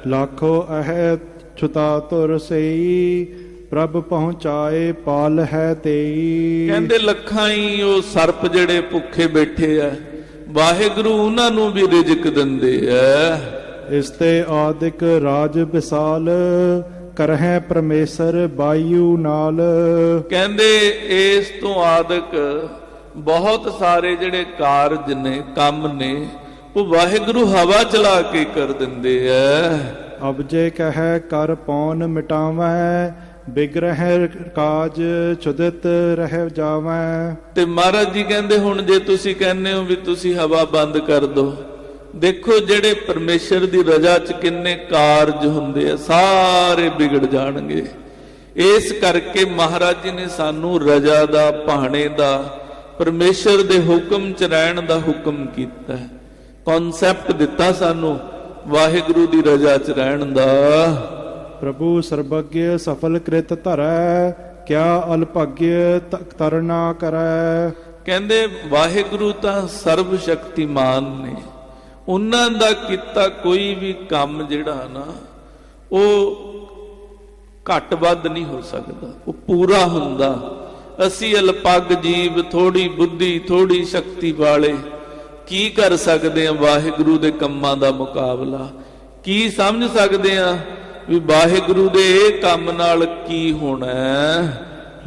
ਲੱਖੋ ਅਹਿ ਛੁਤਾ ਤੁਰ ਸਈ, ਪ੍ਰਭ ਪਹੁੰਚਾਏ ਪਾਲ ਹੈ ਤੇਈ। ਕਹਿੰਦੇ ਲੱਖਾਂ ਹੀ ਉਹ ਸਰਪ ਜਿਹੜੇ ਭੁੱਖੇ ਬੈਠੇ ਆ, ਵਾਹਿਗੁਰੂ ਉਹਨਾਂ ਨੂੰ ਵੀ ਰਿਜ਼ਕ ਦਿੰਦੇ ਆ। ਇਸ ਤੇ ਆਦਿਕ ਰਾਜ ਵਿਸਾਲ, ਕਰਹਿ ਪਰਮੇਸ਼ਰ ਬਾਯੂ ਨਾਲ। ਕਹਿੰਦੇ ਇਸ ਤੋਂ ਆਦਿਕ ਬਹੁਤ ਸਾਰੇ ਜਿਹੜੇ ਕਾਰਜ ਨੇ, ਕੰਮ ਨੇ, ਉਹ ਵਾਹਿਗੁਰੂ ਹਵਾ ਚਲਾ ਕੇ ਕਰ ਦਿੰਦੇ ਆ। ਅਬ ਜੇ ਕਹੈ ਕਰ ਪੌਣ ਮਿਟਾਵੈ, ਬਿਗ੍ਰਹਿ ਕਾਜ ਛੁਦਤ ਰਹਿ ਜਾਵੈ। ਤੇ ਮਹਾਰਾਜ ਜੀ ਕਹਿੰਦੇ ਹੁਣ ਜੇ ਤੁਸੀਂ ਕਹਿੰਦੇ ਹੋ ਵੀ ਤੁਸੀਂ ਹਵਾ ਬੰਦ ਕਰ ਦੋ, ਦੇਖੋ ਜਿਹੜੇ ਪਰਮੇਸ਼ਰ ਦੀ ਰਜ਼ਾ 'ਚ ਕਿੰਨੇ ਕਾਰਜ ਹੁੰਦੇ ਆ, ਸਾਰੇ ਵਿਗੜ ਜਾਣਗੇ। ਇਸ ਕਰਕੇ ਮਹਾਰਾਜ ਜੀ ਨੇ ਸਾਨੂੰ ਰਜ਼ਾ ਦਾ, ਭਾਣੇ ਦਾ, ਪਰਮੇਸ਼ਰ ਦੇ ਹੁਕਮ 'ਚ ਰਹਿਣ ਦਾ ਹੁਕਮ ਕੀਤਾ, ਕਨਸੈਪਟ ਦਿੱਤਾ ਸਾਨੂੰ ਵਾਹਿਗੁਰੂ ਦੀ ਰਜ਼ਾ 'ਚ ਰਹਿਣ ਦਾ। ਪ੍ਰਭੂ ਸਰਬੱਗਯ ਸਫਲ ਕ੍ਰਿਤ ਧਰੈ, ਕਿਆ ਅਲਭਾਗਯ ਤਰਨਾ ਕਰੈ। ਕਹਿੰਦੇ ਵਾਹਿਗੁਰੂ ਤਾਂ ਸਰਬ ਸ਼ਕਤੀਮਾਨ ਨੇ, ਉਹਨਾਂ ਦਾ ਕੀਤਾ ਕੋਈ ਵੀ ਕੰਮ ਜਿਹੜਾ ਨਾ ਉਹ ਘੱਟ ਵੱਧ ਨਹੀਂ ਹੋ ਸਕਦਾ, ਉਹ ਪੂਰਾ ਹੁੰਦਾ। ਅਸੀਂ ਅਲਪੱਗ ਜੀਵ, ਥੋੜੀ ਬੁੱਧੀ, ਥੋੜੀ ਸ਼ਕਤੀ ਵਾਲੇ ਕੀ ਕਰ ਸਕਦੇ ਆ ਵਾਹਿਗੁਰੂ ਦੇ ਕੰਮਾਂ ਦਾ ਮੁਕਾਬਲਾ? ਕੀ ਸਮਝ ਸਕਦੇ ਆ ਵੀ ਵਾਹਿਗੁਰੂ ਦੇ ਇਹ ਕੰਮ ਨਾਲ ਕੀ ਹੋਣਾ?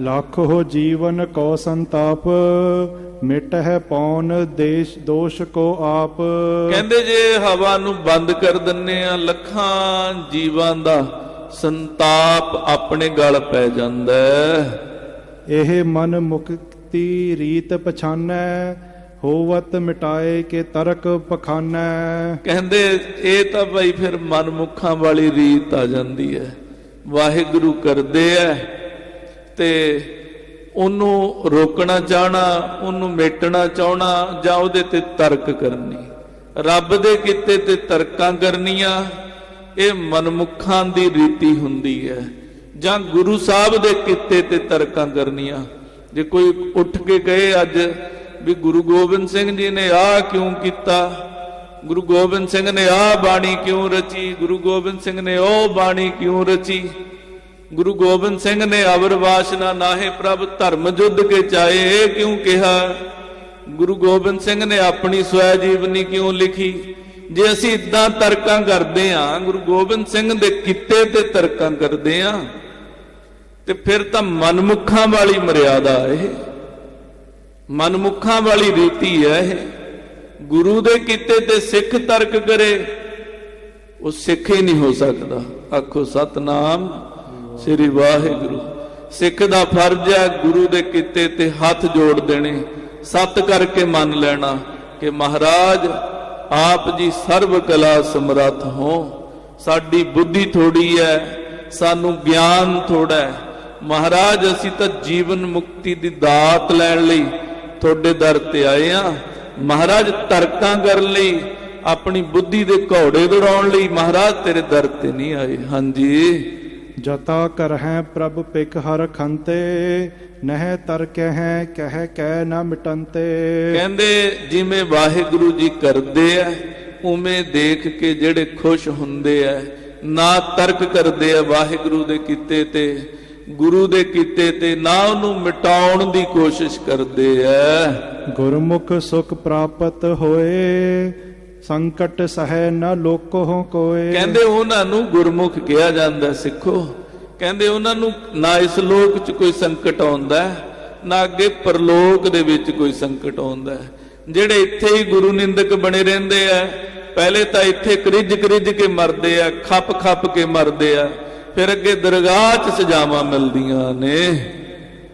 ਲੱਖ ਹੋ ਜੀਵਨ ਕੋ ਸੰਤਾਪ, ਮਿਟ ਹੈ ਪੌਣ ਦੇਸ਼ ਦੋਸ਼ ਕੋ ਆਪ। ਕਹਿੰਦੇ ਜੇ ਹਵਾ ਨੂੰ ਬੰਦ ਕਰ ਦਿੰਨੇ ਆ, ਲੱਖਾਂ ਜੀਵਾਂ ਦਾ ਸੰਤਾਪ ਆਪਣੇ ਗਲ ਪੈ ਜਾਂਦਾ। ਇਹ ਮਨ ਮੁਕਤੀ ਰੀਤ ਪਛਾਨੈ, ਹੋਵਤ ਮਿਟਾਏ ਕੇ ਤਰਕ ਪਖਾਨੈ। ਕਹਿੰਦੇ ਇਹ ਤਾਂ ਭਾਈ ਫਿਰ ਮਨਮੁਖਾਂ ਵਾਲੀ ਰੀਤ ਆ ਜਾਂਦੀ ਹੈ। ਵਾਹਿਗੁਰੂ ਕਰਦੇ ਐ ਤੇ ਉਹਨੂੰ ਰੋਕਣਾ ਚਾਹਣਾ, ਉਹਨੂੰ ਮੇਟਣਾ ਚਾਹਣਾ, ਜਾਂ ਉਹਦੇ ਤੇ ਤਰਕ ਕਰਨੀ। ਰੱਬ ਦੇ ਕੀਤੇ ਤੇ ਤਰਕਾਂ ਕਰਨੀਆਂ ਇਹ ਮਨਮੁਖਾਂ ਦੀ ਰੀਤੀ ਹੁੰਦੀ ਹੈ। ਜਾਂ ਗੁਰੂ ਸਾਹਿਬ ਦੇ ਕੀਤੇ ਤੇ ਤਰਕਾਂ ਕਰਨੀਆਂ। ਜੇ ਕੋਈ ਉੱਠ ਕੇ ਕਹੇ ਅੱਜ ਵੀ ਗੁਰੂ ਗੋਬਿੰਦ ਸਿੰਘ ਜੀ ਨੇ ਆਹ ਕਿਉਂ ਕੀਤਾ, ਗੁਰੂ ਗੋਬਿੰਦ ਸਿੰਘ ਨੇ ਆਹ ਬਾਣੀ ਕਿਉਂ ਰਚੀ, ਗੁਰੂ ਗੋਬਿੰਦ ਸਿੰਘ ਨੇ ਉਹ ਬਾਣੀ ਕਿਉਂ ਰਚੀ, ਗੁਰੂ ਗੋਬਿੰਦ ਸਿੰਘ ਨੇ ਅਵਰ ਵਾਸ਼ਨਾ ਨਾਹੇ ਪ੍ਰਭ ਧਰਮ ਜੁੱਧ ਕੇ ਚਾਏ ਇਹ ਕਿਉਂ ਕਿਹਾ, ਗੁਰੂ ਗੋਬਿੰਦ ਸਿੰਘ ਨੇ ਆਪਣੀ ਸਵੈ ਜੀਵਨੀ ਕਿਉਂ ਲਿਖੀ। ਜੇ ਅਸੀਂ ਇਦਾਂ ਤਰਕਾਂ ਕਰਦੇ ਆਂ, ਗੁਰੂ ਗੋਬਿੰਦ ਸਿੰਘ ਦੇ ਕੀਤੇ ਤੇ ਤਰਕਾਂ ਕਰਦੇ ਆਂ, ਤੇ ਫਿਰ ਤਾਂ ਮਨਮੁਖਾਂ ਵਾਲੀ ਮਰਿਆਦਾ ਇਹ, ਮਨਮੁਖਾਂ ਵਾਲੀ ਰੀਤੀ ਹੈ ਇਹ। ਗੁਰੂ ਦੇ ਕੀਤੇ ਤੇ ਸਿੱਖ ਤਰਕ ਕਰੇ, ਉਹ ਸਿੱਖ ਹੀ ਨਹੀਂ ਹੋ ਸਕਦਾ। ਆਖੋ ਸਤਨਾਮ ਸ੍ਰੀ ਵਾਹਿਗੁਰੂ। ਸਿੱਖ ਦਾ ਫਰਜ਼ ਹੈ ਗੁਰੂ ਦੇ ਕੀਤੇ ਤੇ ਹੱਥ ਜੋੜ ਦੇਣੇ, ਸਤ ਕਰਕੇ ਮੰਨ ਲੈਣਾ ਕਿ ਮਹਾਰਾਜ ਆਪ ਜੀ ਸਰਬ ਕਲਾ ਸਮਰੱਥ ਹੋ। ਸਾਡੀ ਬੁੱਧੀ ਥੋੜੀ ਹੈ, ਸਾਨੂੰ ਗਿਆਨ ਥੋੜਾ ਹੈ। ਮਹਾਰਾਜ ਅਸੀਂ ਤਾਂ ਜੀਵਨ ਮੁਕਤੀ ਦੀ ਦਾਤ ਲੈਣ ਲਈ ਤੁਹਾਡੇ ਦਰ ਤੇ ਆਏ ਆ। ਮਹਾਰਾਜ ਤਰਕਾਂ ਕਰਨ ਲਈ, ਆਪਣੀ ਬੁੱਧੀ ਦੇ ਘੋੜੇ ਦੌੜਾਉਣ ਲਈ ਮਹਾਰਾਜ ਤੇਰੇ ਦਰ ਤੇ ਨਹੀਂ ਆਏ। ਹਾਂਜੀ। ਜਤਾ ਕਰਹਿ ਪ੍ਰਭ ਪਿਕ ਹਰ ਖੰਤੇ, ਨਹਿ ਤਰਕਹਿ ਕਹਿ ਕਹਿ ਨਾ ਮਿਟੰਤੇ। ਕਹਿੰਦੇ ਜਿਵੇਂ ਵਾਹਿਗੁਰੂ ਜੀ ਕਰਦੇ ਆ ਉਵੇਂ ਦੇਖ ਕੇ ਜਿਹੜੇ ਖੁਸ਼ ਹੁੰਦੇ ਆ, ਨਾ ਤਰਕ ਕਰਦੇ ਆ ਵਾਹਿਗੁਰੂ ਦੇ ਕੀਤੇ ਤੇ, ਗੁਰੂ ਦੇ ਕੀਤੇ ਤੇ, ਨਾ ਉਹਨੂੰ ਮਿਟਾਉਣ ਦੀ ਕੋਸ਼ਿਸ਼ ਕਰਦੇ ਆ। ਗੁਰਮੁਖ ਸੁਖ ਪ੍ਰਾਪਤ ਹੋਏ, ਸੰਕਟ ਸਹਿ ਨਾ ਲੋਕੋ ਕੋਏ। ਕਹਿੰਦੇ ਉਹਨਾਂ ਨੂੰ ਗੁਰਮੁਖ ਕਿਹਾ ਜਾਂਦਾ। ਸਿੱਖੋ ਕਹਿੰਦੇ ਉਹਨਾਂ ਨੂੰ ਨਾ ਇਸ ਲੋਕ 'ਚ ਕੋਈ ਸੰਕਟ ਆਉਂਦਾ, ਨਾ ਅੱਗੇ ਪਰਲੋਕ ਦੇ ਵਿੱਚ ਕੋਈ ਸੰਕਟ ਆਉਂਦਾ। ਜਿਹੜੇ ਇੱਥੇ ਹੀ ਗੁਰੂ ਨਿੰਦਕ ਬਣੇ ਰਹਿੰਦੇ ਆ, ਪਹਿਲੇ ਤਾਂ ਇੱਥੇ ਕਰਿੱਜ ਕੇ ਮਰਦੇ ਆ, ਖੱਪ ਕੇ ਮਰਦੇ ਆ, ਫਿਰ ਅੱਗੇ ਦਰਗਾਹ 'ਚ ਸਜ਼ਾਵਾਂ ਮਿਲਦੀਆਂ ਨੇ।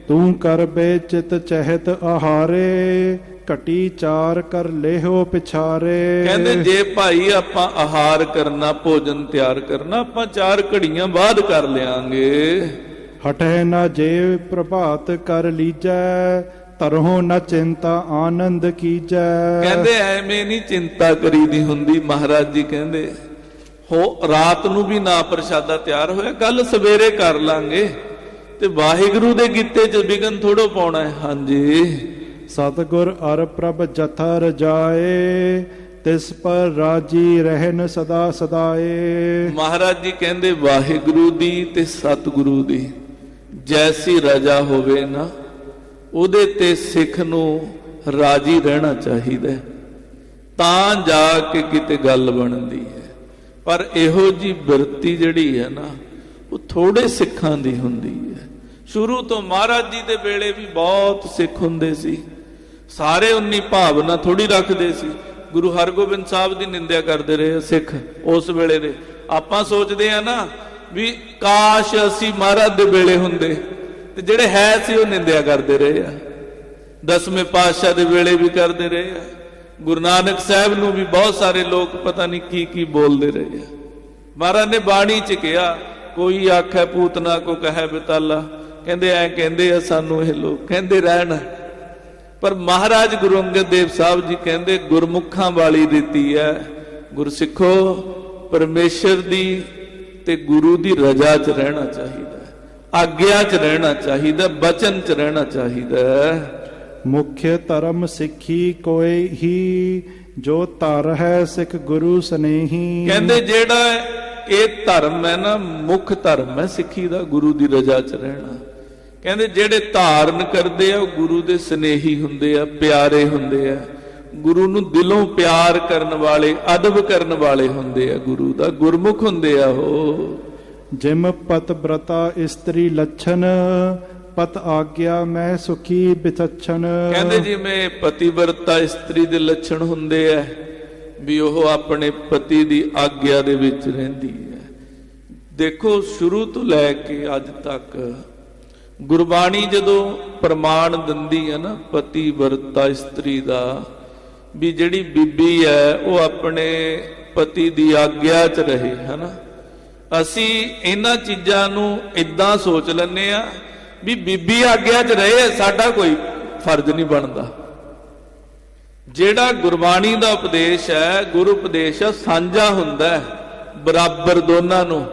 ਤੂੰ ਕਰ ਬੇਚਿਤ ਚਹਿਤ ਆਹਾਰੇ, ਘਟੀ ਚਾਰ ਕਰ ਲੇਹੋ ਪਿਛਾਰੇ। ਕਹਿੰਦੇ ਜੇ ਭਾਈ ਆਪਾਂ ਆਹਾਰ ਕਰਨਾ, ਭੋਜਨ ਤਿਆਰ ਕਰਨਾ, ਆਪਾਂ 4 ਘੜੀਆਂ ਬਾਅਦ ਕਰ ਲਿਆਂਗੇ। ਹਟੇ ਨਾ ਜੇ ਪ੍ਰਭਾਤ ਕਰ ਲੀਜੈ, ਤਰਹੁ ਨਾ ਚਿੰਤਾ ਆਨੰਦ ਕੀਜੈ। ਕਹਿੰਦੇ ਐਵੇਂ ਨਹੀਂ ਚਿੰਤਾ ਕਰੀਦੀ ਹੁੰਦੀ। ਮਹਾਰਾਜ ਜੀ ਕਹਿੰਦੇ ਹੋ ਰਾਤ ਨੂੰ ਵੀ ਨਾ ਪ੍ਰਸ਼ਾਦਾ ਤਿਆਰ ਹੋਇਆ, ਕੱਲ ਸਵੇਰੇ ਕਰ ਲਾਂਗੇ। ਤੇ ਵਾਹਿਗੁਰੂ ਦੇ ਕੀਤੇ 'ਚ ਵਿਗਨ ਥੋੜੋ ਪਾਉਣਾ ਹੈ। ਹਾਂਜੀ। ਸਤਿਗੁਰ ਅਰ ਪ੍ਰਭ ਜਥਾ ਰਜਾਏ, ਤਿਸ ਪਰ ਰਾਜੀ ਰਹਿਨ ਸਦਾ ਸਦਾਏ। ਮਹਾਰਾਜ ਜੀ ਕਹਿੰਦੇ ਵਾਹਿਗੁਰੂ ਦੀ ਤੇ ਸਤਿਗੁਰੂ ਦੀ ਜੈਸੀ ਰਜਾ ਹੋਵੇ ਨਾ, ਉਹਦੇ ਤੇ ਸਿੱਖ ਨੂੰ ਰਾਜੀ ਰਹਿਣਾ ਚਾਹੀਦਾ, ਤਾਂ ਜਾ ਕੇ ਕਿਤੇ ਗੱਲ ਬਣਦੀ ਹੈ। ਪਰ ਇਹੋ ਜੀ ਬਿਰਤੀ ਜਿਹੜੀ ਹੈ ਨਾ, ਉਹ ਥੋੜੇ ਸਿੱਖਾਂ ਦੀ ਹੁੰਦੀ ਹੈ। ਸ਼ੁਰੂ ਤੋਂ ਮਹਾਰਾਜ ਜੀ ਦੇ ਵੇਲੇ ਵੀ ਬਹੁਤ ਸਿੱਖ ਹੁੰਦੇ ਸੀ, ਸਾਰੇ ਉਨੀ ਭਾਵਨਾ ਥੋੜੀ ਰੱਖਦੇ ਸੀ। ਗੁਰੂ ਹਰਗੋਬਿੰਦ ਸਾਹਿਬ ਦੀ ਨਿੰਦਿਆ ਕਰਦੇ ਰਹੇ ਸਿੱਖ ਉਸ ਵੇਲੇ ਦੇ। ਆਪਾਂ ਸੋਚਦੇ ਆ ਨਾ ਵੀ ਕਾਸ਼ ਅਸੀਂ ਮਹਾਰਾਜ ਦੇ ਵੇਲੇ ਹੁੰਦੇ, ਤੇ ਜਿਹੜੇ ਹੈ ਸੀ ਉਹ ਨਿੰਦਿਆ ਕਰਦੇ ਰਹੇ ਆ। 10ਵੇਂ ਪਾਤਸ਼ਾਹ ਦੇ ਵੇਲੇ ਵੀ ਕਰਦੇ ਰਹੇ ਆ। ਗੁਰੂ ਨਾਨਕ ਸਾਹਿਬ ਨੂੰ ਵੀ ਬਹੁਤ ਸਾਰੇ ਲੋਕ ਪਤਾ ਨਹੀਂ ਕੀ ਬੋਲਦੇ ਰਹੇ ਆ। ਮਹਾਰਾਜ ਨੇ ਬਾਣੀ 'ਚ ਕਿਹਾ, ਕੋਈ ਆਖੇ ਪੂਤਨਾ ਕੋ ਕਹੈ ਬਿਤਾਲਾ। ਕਹਿੰਦੇ ਐ ਕਹਿੰਦੇ ਆ ਸਾਨੂੰ ਇਹ ਲੋਕ, ਕਹਿੰਦੇ ਰਹਿਣ। ਪਰ ਮਹਾਰਾਜ ਗੁਰੂ ਅੰਗਦ ਦੇਵ ਸਾਹਿਬ ਜੀ ਕਹਿੰਦੇ ਗੁਰਮੁਖਾਂ ਵਾਲੀ ਰੀਤੀ ਹੈ। ਗੁਰਸਿੱਖੋ ਪਰਮੇਸ਼ਰ ਦੀ ਤੇ ਗੁਰੂ ਦੀ ਰਜ਼ਾ 'ਚ ਰਹਿਣਾ ਚਾਹੀਦਾ, ਆਗਿਆ 'ਚ ਰਹਿਣਾ ਚਾਹੀਦਾ, ਬਚਨ 'ਚ ਰਹਿਣਾ ਚਾਹੀਦਾ। ਮੁਖ ਧਰਮ ਸਿੱਖੀ ਕੋਏ ਹੀ, ਜੋ ਧਰ ਹੈ ਸਿੱਖ ਗੁਰੂ ਸਨੇਹੀ। ਕਹਿੰਦੇ ਜਿਹੜਾ ਇਹ ਧਰਮ ਹੈ ਨਾ, ਮੁੱਖ ਧਰਮ ਹੈ ਸਿੱਖੀ ਦਾ, ਗੁਰੂ ਦੀ ਰਜ਼ਾ 'ਚ ਰਹਿਣਾ। ਕਹਿੰਦੇ ਜਿਹੜੇ ਧਾਰਨ ਕਰਦੇ ਆ ਉਹ ਗੁਰੂ ਦੇ ਸਨੇਹੀ ਹੁੰਦੇ ਆ, ਪਿਆਰੇ ਹੁੰਦੇ ਆ, ਗੁਰੂ ਨੂੰ ਦਿਲੋਂ ਪਿਆਰ ਕਰਨ ਵਾਲੇ, ਅਦਬ ਕਰਨ ਵਾਲੇ ਹੁੰਦੇ ਆ, ਗੁਰੂ ਦਾ ਗੁਰਮੁਖ ਹੁੰਦੇ ਆ ਉਹ। ਜਿਮ ਪਤ ਬ੍ਰਤਾ ਇਸਤਰੀ ਲੱਛਣ, ਪਤ ਆਗਿਆ ਮੈਂ ਸੁਖੀ ਬਿਚਛਣ। ਕਹਿੰਦੇ ਜਿਵੇਂ ਪਤੀਵਰਤਾ ਇਸਤਰੀ ਦੇ ਲੱਛਣ ਹੁੰਦੇ ਆ ਵੀ ਉਹ ਆਪਣੇ ਪਤੀ ਦੀ ਆਗਿਆ ਦੇ ਵਿੱਚ ਰਹਿੰਦੀ ਹੈ। ਦੇਖੋ ਸ਼ੁਰੂ ਤੋਂ ਲੈ ਕੇ ਅੱਜ ਤੱਕ ਗੁਰਬਾਣੀ ਜਦੋਂ ਪ੍ਰਮਾਣ ਦਿੰਦੀ ਹੈ ਨਾ ਪਤੀਵਰਤਾ ਇਸਤਰੀ ਦਾ, ਵੀ ਜਿਹੜੀ ਬੀਬੀ ਹੈ ਉਹ ਆਪਣੇ ਪਤੀ ਦੀ ਆਗਿਆ 'ਚ ਰਹੇ, ਹਨਾ। ਅਸੀਂ ਇਹਨਾਂ ਚੀਜ਼ਾਂ ਨੂੰ ਇਦਾਂ ਸੋਚ ਲੈਂਦੇ ਆ ਵੀ ਬੀਬੀ ਆਗਿਆ 'ਚ ਰਹੇ, ਸਾਡਾ ਕੋਈ ਫਰਜ਼ ਨਹੀਂ ਬਣਦਾ। ਜਿਹੜਾ ਗੁਰਬਾਣੀ ਦਾ ਉਪਦੇਸ਼ ਹੈ, ਗੁਰੂ ਉਪਦੇਸ਼ ਸਾਂਝਾ ਹੁੰਦਾ ਹੈ ਬਰਾਬਰ ਦੋਨਾਂ ਨੂੰ,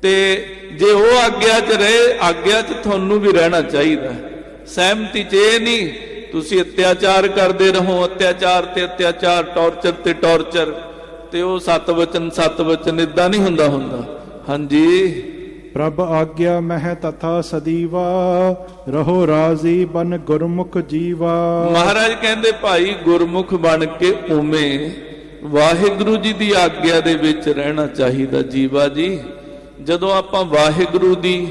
ਤੇ ਜੇ ਉਹ ਆਗਿਆ 'ਚ ਰਹੇ, ਆਗਿਆ 'ਚ ਤੁਹਾਨੂੰ ਵੀ ਰਹਿਣਾ ਚਾਹੀਦਾ। ਸਹਿਮਤੀ 'ਚ ਇਹ ਨਹੀਂ ਤੁਸੀਂ ਅਤਿਆਚਾਰ ਕਰਦੇ ਰਹੋ, ਅਤਿਆਚਾਰ ਤੇ ਅਤਿਆਚਾਰ, ਟੌਰਚਰ ਤੇ ਟੌਰਚਰ, ਤੇ ਉਹ ਸਤ ਵਚਨ ਇਦਾਂ ਨਹੀਂ ਹੁੰਦਾ। ਹਾਂਜੀ, ਪ੍ਰਭ ਆਗਿਆ ਮਹਿ ਤਥਾ ਸਦੀਵਾ, ਰਹੋ ਰਾਜ਼ੀ ਬਨ ਗੁਰਮੁਖ ਜੀਵਾ। ਮਹਾਰਾਜ ਕਹਿੰਦੇ ਭਾਈ ਗੁਰਮੁਖ ਬਣ ਕੇ ਉਵੇਂ ਵਾਹਿਗੁਰੂ ਜੀ ਦੀ ਆਗਿਆ ਦੇ ਵਿੱਚ ਰਹਿਣਾ ਚਾਹੀਦਾ। ਜੀਵਾ ਜੀ, ਜਦੋਂ ਆਪਾਂ ਵਾਹਿਗੁਰੂ ਦੀ,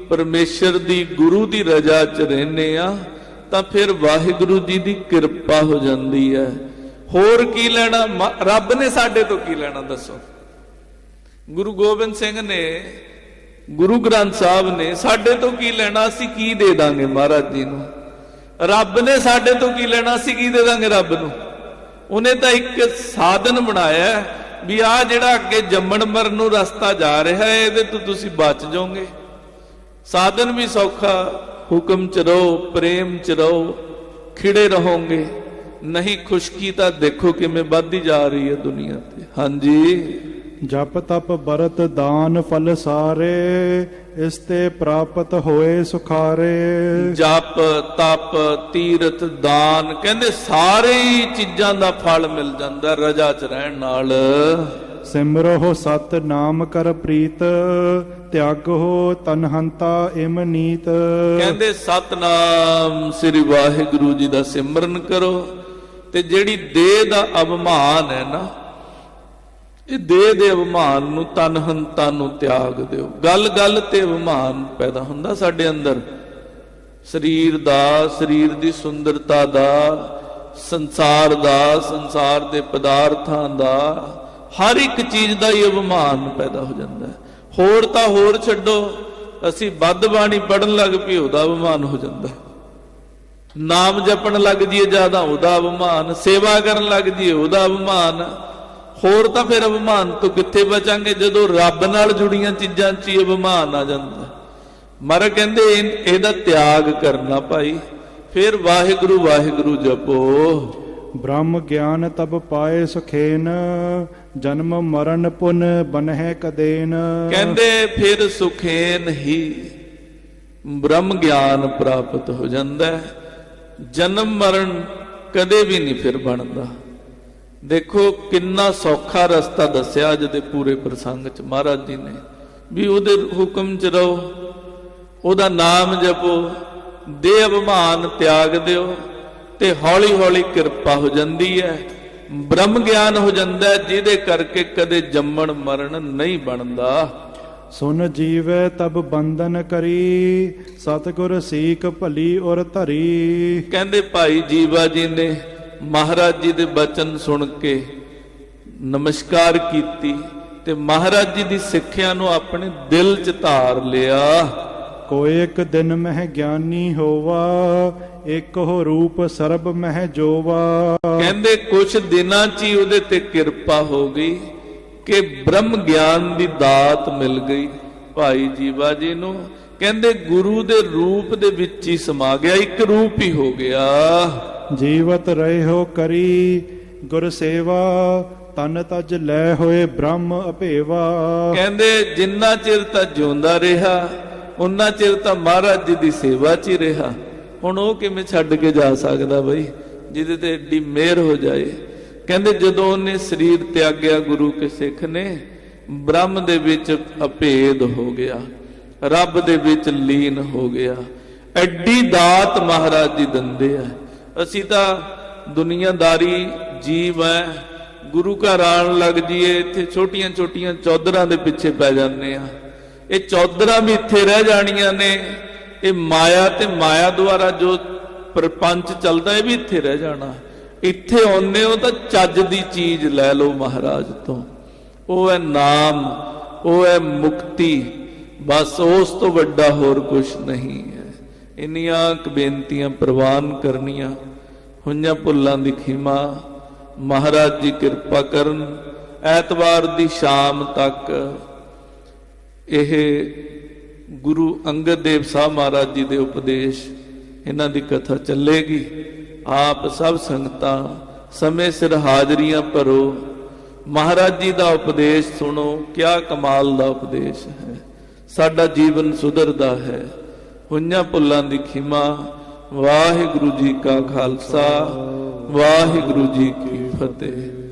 ਪਰਮੇਸ਼ਰ ਦੀ, ਗੁਰੂ ਦੀ ਰਜ਼ਾ 'ਚ ਰਹਿੰਦੇ ਆ ਤਾਂ ਫਿਰ ਵਾਹਿਗੁਰੂ ਜੀ ਦੀ ਕਿਰਪਾ ਹੋ ਜਾਂਦੀ ਹੈ। ਹੋਰ ਕੀ ਲੈਣਾ? ਰੱਬ ਨੇ ਸਾਡੇ ਤੋਂ ਕੀ ਲੈਣਾ ਦੱਸੋ? ਗੁਰੂ ਗੋਬਿੰਦ ਸਿੰਘ ਨੇ, ਗੁਰੂ ਗ੍ਰੰਥ ਸਾਹਿਬ ਨੇ ਸਾਡੇ ਤੋਂ ਕੀ ਲੈਣਾ? ਅਸੀਂ ਕੀ ਦੇ ਦਾਂਗੇ ਮਹਾਰਾਜ ਜੀ ਨੂੰ? ਰੱਬ ਨੇ ਸਾਡੇ ਤੋਂ ਕੀ ਲੈਣਾ? ਅਸੀਂ ਕੀ ਦੇ ਦਾਂਗੇ ਰੱਬ ਨੂੰ? ਉਹਨੇ ਤਾਂ ਇੱਕ ਸਾਧਨ ਬਣਾਇਆ ਵੀ ਆਹ ਜਿਹੜਾ ਅੱਗੇ ਜੰਮਣ ਮਰਨ ਨੂੰ ਰਸਤਾ ਜਾ ਰਿਹਾ ਹੈ, ਇਹਦੇ ਤੋਂ ਤੁਸੀਂ ਬਚ ਜਾਓਗੇ। ਸਾਧਨ ਵੀ ਸੌਖਾ, ਹੁਕਮ 'ਚ ਰਹੋ, ਪ੍ਰੇਮ 'ਚ ਰਹੋ, ਖਿੜੇ ਰਹੋਗੇ। ਨਹੀਂ ਖੁਸ਼ਕੀ ਤਾਂ ਦੇਖੋ ਕਿਵੇਂ ਵੱਧਦੀ ਜਾ ਰਹੀ ਹੈ ਦੁਨੀਆ ਤੇ। ਹਾਂਜੀ, ਜਪ ਤਪ ਬਰਤ ਦਾਨ ਫਲ ਸਾਰੇ, ਇਸ ਤੇ ਪ੍ਰਾਪਤ ਹੋਏ ਸੁਖਾਰੇ। ਜਪ ਤਪ ਤੀਰਥ ਦਾਨ, ਕਹਿੰਦੇ ਸਾਰੇ ਹੀ ਚੀਜ਼ਾਂ ਦਾ ਫਲ ਮਿਲ ਜਾਂਦਾ ਰਜਾ 'ਚ ਰਹਿਣ ਨਾਲ। ਸਿਮਰੋ ਸਤ ਨਾਮ ਕਰ ਪ੍ਰੀਤ, ਤਿਆਗੋ ਤਨਹੰਤਾ ਇਮ ਨੀਤ। ਕਹਿੰਦੇ ਸਤਨਾਮ ਸ੍ਰੀ ਵਾਹਿਗੁਰੂ ਜੀ ਦਾ ਸਿਮਰਨ ਕਰੋ, ਤੇ ਜਿਹੜੀ ਦੇਹ ਦਾ ਅਭਿਮਾਨ ਹੈ ਨਾ, ਇਹ ਦੇਹ ਦੇ ਅਭਿਮਾਨ ਨੂੰ, ਤਨਹੰਤਾ ਨੂੰ ਤਿਆਗ ਦਿਓ। ਗੱਲ ਗੱਲ ਤੇ ਅਭਿਮਾਨ ਪੈਦਾ ਹੁੰਦਾ ਸਾਡੇ ਅੰਦਰ, ਸਰੀਰ ਦਾ, ਸਰੀਰ ਦੀ ਸੁੰਦਰਤਾ ਦਾ, ਸੰਸਾਰ ਦਾ, ਸੰਸਾਰ ਦੇ ਪਦਾਰਥਾਂ ਦਾ, ਹਰ ਇੱਕ ਚੀਜ਼ ਦਾ ਹੀ ਅਭਿਮਾਨ ਪੈਦਾ ਹੋ ਜਾਂਦਾ ਹੈ। ਹੋਰ ਤਾਂ ਹੋਰ ਛੱਡੋ, ਅਸੀਂ ਵੱਧ ਬਾਣੀ ਪੜਨ ਲੱਗ ਪਈ ਉਹਦਾ ਅਭਿਮਾਨ ਹੋ ਜਾਂਦਾ, ਨਾਮ ਜਪਣ ਲੱਗ ਜੀਏ ਜ਼ਿਆਦਾ ਉਹਦਾ ਅਭਿਮਾਨ, ਸੇਵਾ ਕਰਨ ਲੱਗ ਜੀਏ ਉਹਦਾ ਅਭਿਮਾਨ। ਹੋਰ ਤਾਂ ਫਿਰ ਅਭਿਮਾਨ ਤੋਂ ਕਿੱਥੇ ਬਚਾਂਗੇ ਜਦੋਂ ਰੱਬ ਨਾਲ ਜੁੜੀਆਂ ਚੀਜ਼ਾਂ 'ਚ ਹੀ ਅਭਿਮਾਨ ਆ ਜਾਂਦਾ। ਮਹਾਰਾਜ ਕਹਿੰਦੇ ਇਹਦਾ ਤਿਆਗ ਕਰਨਾ ਭਾਈ, ਫਿਰ ਵਾਹਿਗੁਰੂ ਵਾਹਿਗੁਰੂ ਜਪੋ। ਬ੍ਰਹਮ ਗਿਆਨ ਤਬ ਪਾਏ ਸੁਖੇਨ, ਜਨਮ ਮਰਨ ਪੁਨ ਬਨਹਿ ਕਦੇਨ। ਕਹਿੰਦੇ ਫਿਰ ਸੁਖੇਨ ਹੀ ਬ੍ਰਹਮ ਗਿਆਨ ਪ੍ਰਾਪਤ ਹੋ ਜਾਂਦਾ ਹੈ, ਜਨਮ ਮਰਨ ਕਦੇ ਵੀ ਨਹੀਂ ਫਿਰ ਬਣਦਾ। ਦੇਖੋ ਕਿੰਨਾ ਸੌਖਾ ਰਸਤਾ ਦੱਸਿਆ ਅੱਜ ਦੇ ਪੂਰੇ ਪ੍ਰਸੰਗ 'ਚ ਮਹਾਰਾਜ ਜੀ ਨੇ, ਵੀ ਉਹਦੇ ਹੁਕਮ 'ਚ ਰਹੋ, ਉਹਦਾ ਨਾਮ ਜਪੋ, ਦੇਹ ਅਭਿਮਾਨ ਤਿਆਗ ਦਿਓ, ਤੇ ਹੌਲੀ ਹੌਲੀ ਕਿਰਪਾ ਹੋ ਜਾਂਦੀ ਹੈ, ਬ੍ਰਹਮ ਗਿਆਨ ਹੋ ਜਾਂਦਾ, ਜਿਹਦੇ ਕਰਕੇ ਕਦੇ ਜੰਮਣ ਮਰਨ ਨਹੀਂ ਬਣਦਾ। ਸੁਨ ਜੀਵੈ ਤਬ ਬੰਧਨ ਕਰੀ, ਸਤਿਗੁਰ ਸੀਖ ਭਲੀ ਔਰ ਧਰੀ। ਕਹਿੰਦੇ ਭਾਈ ਜੀਵਾ ਜੀ ਨੇ ਮਹਾਰਾਜ ਜੀ ਦੇ ਬਚਨ ਸੁਣ ਕੇ ਨਮਸਕਾਰ ਕੀਤੀ ਤੇ ਮਹਾਰਾਜ ਜੀ ਦੀ ਸਿੱਖਿਆ ਨੂੰ ਆਪਣੇ ਦਿਲ 'ਚ ਧਾਰ ਲਿਆ। ਕੋਈ ਇੱਕ ਦਿਨ ਮਹਿ ਗਿਆਨੀ ਹੋਵਾ, ਇੱਕ ਹੋ ਰੂਪ ਸਰਬ ਮਹਿ ਜੋਵਾ। ਕਹਿੰਦੇ ਕੁਛ ਦਿਨਾਂ 'ਚ ਹੀ ਉਹਦੇ ਤੇ ਕਿਰਪਾ ਹੋ ਗਈ ਕਿ ਬ੍ਰਹਮ ਗਿਆਨ ਦੀ ਦਾਤ ਮਿਲ ਗਈ ਭਾਈ ਜੀਵਾ ਜੀ ਨੂੰ। ਕਹਿੰਦੇ ਗੁਰੂ ਦੇ ਰੂਪ ਦੇ ਵਿੱਚ ਹੀ ਸਮਾ ਗਿਆ, ਇੱਕ ਰੂਪ ਹੀ ਹੋ ਗਿਆ। ਜੀਵਤ ਰਹੇ ਹੋ ਕਰੀ ਗੁਰ ਸੇਵਾ, ਤਨ ਤਜ ਲੈ ਹੋਏ ਬ੍ਰਹਮ ਅਭੇਵਾ। ਕਹਿੰਦੇ ਜਿੰਨਾ ਚਿਰ ਤਾਂ ਜਿਉਂਦਾ ਰਿਹਾ ਉਹਨਾਂ ਚਿਰ ਤਾਂ ਮਹਾਰਾਜ ਜੀ ਦੀ ਸੇਵਾ 'ਚ ਹੀ ਰਿਹਾ। ਹੁਣ ਉਹ ਕਿਵੇਂ ਛੱਡ ਕੇ ਜਾ ਸਕਦਾ ਬਈ, ਜਿਹਦੇ ਤੇ ਏਡੀ ਮਿਹਰ ਹੋ ਜਾਏ। ਕਹਿੰਦੇ ਜਦੋਂ ਉਹਨੇ ਸਰੀਰ ਤਿਆਗਿਆ ਗੁਰੂ ਕੇ ਸਿੱਖ ਨੇ, ਬ੍ਰਹਮ ਦੇ ਵਿੱਚ ਅਭੇਦ ਹੋ ਗਿਆ, ਰੱਬ ਦੇ ਵਿੱਚ ਲੀਨ ਹੋ ਗਿਆ। ਐਡੀ ਦਾਤ ਮਹਾਰਾਜ ਜੀ ਦਿੰਦੇ ਆ। ਅਸੀਂ ਤਾਂ ਦੁਨੀਆਦਾਰੀ ਜੀਵ ਐ, ਗੁਰੂ ਘਰ ਆਉਣ ਲੱਗ ਜੀਏ ਇੱਥੇ ਛੋਟੀਆਂ ਛੋਟੀਆਂ ਚੌਧਰਾਂ ਦੇ ਪਿੱਛੇ ਪੈ ਜਾਂਦੇ ਆ। ਇਹ ਚੌਧਰਾਂ ਵੀ ਇੱਥੇ ਰਹਿ ਜਾਣੀਆਂ ਨੇ, ਇਹ ਮਾਇਆ ਤੇ ਮਾਇਆ ਦੁਆਰਾ ਜੋ ਪ੍ਰਪੰਚ ਚੱਲਦਾ ਇਹ ਵੀ ਇੱਥੇ ਰਹਿ ਜਾਣਾ। ਇੱਥੇ ਆਉਂਦੇ ਹੋ ਤਾਂ ਚੱਜ ਦੀ ਚੀਜ਼ ਲੈ ਲਓ ਮਹਾਰਾਜ ਤੋਂ, ਉਹ ਹੈ ਨਾਮ, ਉਹ ਹੈ ਮੁਕਤੀ, ਬਸ ਉਸ ਤੋਂ ਵੱਡਾ ਹੋਰ ਕੁਛ ਨਹੀਂ ਹੈ। ਇੰਨੀਆਂ ਬੇਨਤੀਆਂ ਪ੍ਰਵਾਨ ਕਰਨੀਆਂ। ਹੋਈਆਂ ਭੁੱਲਾਂ ਦੀ ਖਿਮਾ ਮਹਾਰਾਜ ਜੀ ਕਿਰਪਾ ਕਰਨ। ਐਤਵਾਰ ਦੀ ਸ਼ਾਮ ਤੱਕ ਇਹ ਗੁਰੂ ਅੰਗਦ ਦੇਵ ਸਾਹਿਬ ਮਹਾਰਾਜ ਜੀ ਦੇ ਉਪਦੇਸ਼, ਇਹਨਾਂ ਦੀ ਕਥਾ ਚੱਲੇਗੀ। ਆਪ ਸਭ ਸੰਗਤਾਂ ਸਮੇਂ ਸਿਰ ਹਾਜ਼ਰੀਆਂ ਭਰੋ, ਮਹਾਰਾਜ ਜੀ ਦਾ ਉਪਦੇਸ਼ ਸੁਣੋ। ਕਿਆ ਕਮਾਲ ਦਾ ਉਪਦੇਸ਼ ਹੈ, ਸਾਡਾ ਜੀਵਨ ਸੁਧਰਦਾ ਹੈ। ਹੋਈਆਂ ਭੁੱਲਾਂ ਦੀ ਖਿਮਾ। ਵਾਹਿਗੁਰੂ ਜੀ ਕਾ ਖਾਲਸਾ, ਵਾਹਿਗੁਰੂ ਜੀ ਕੀ ਫਤਿਹ।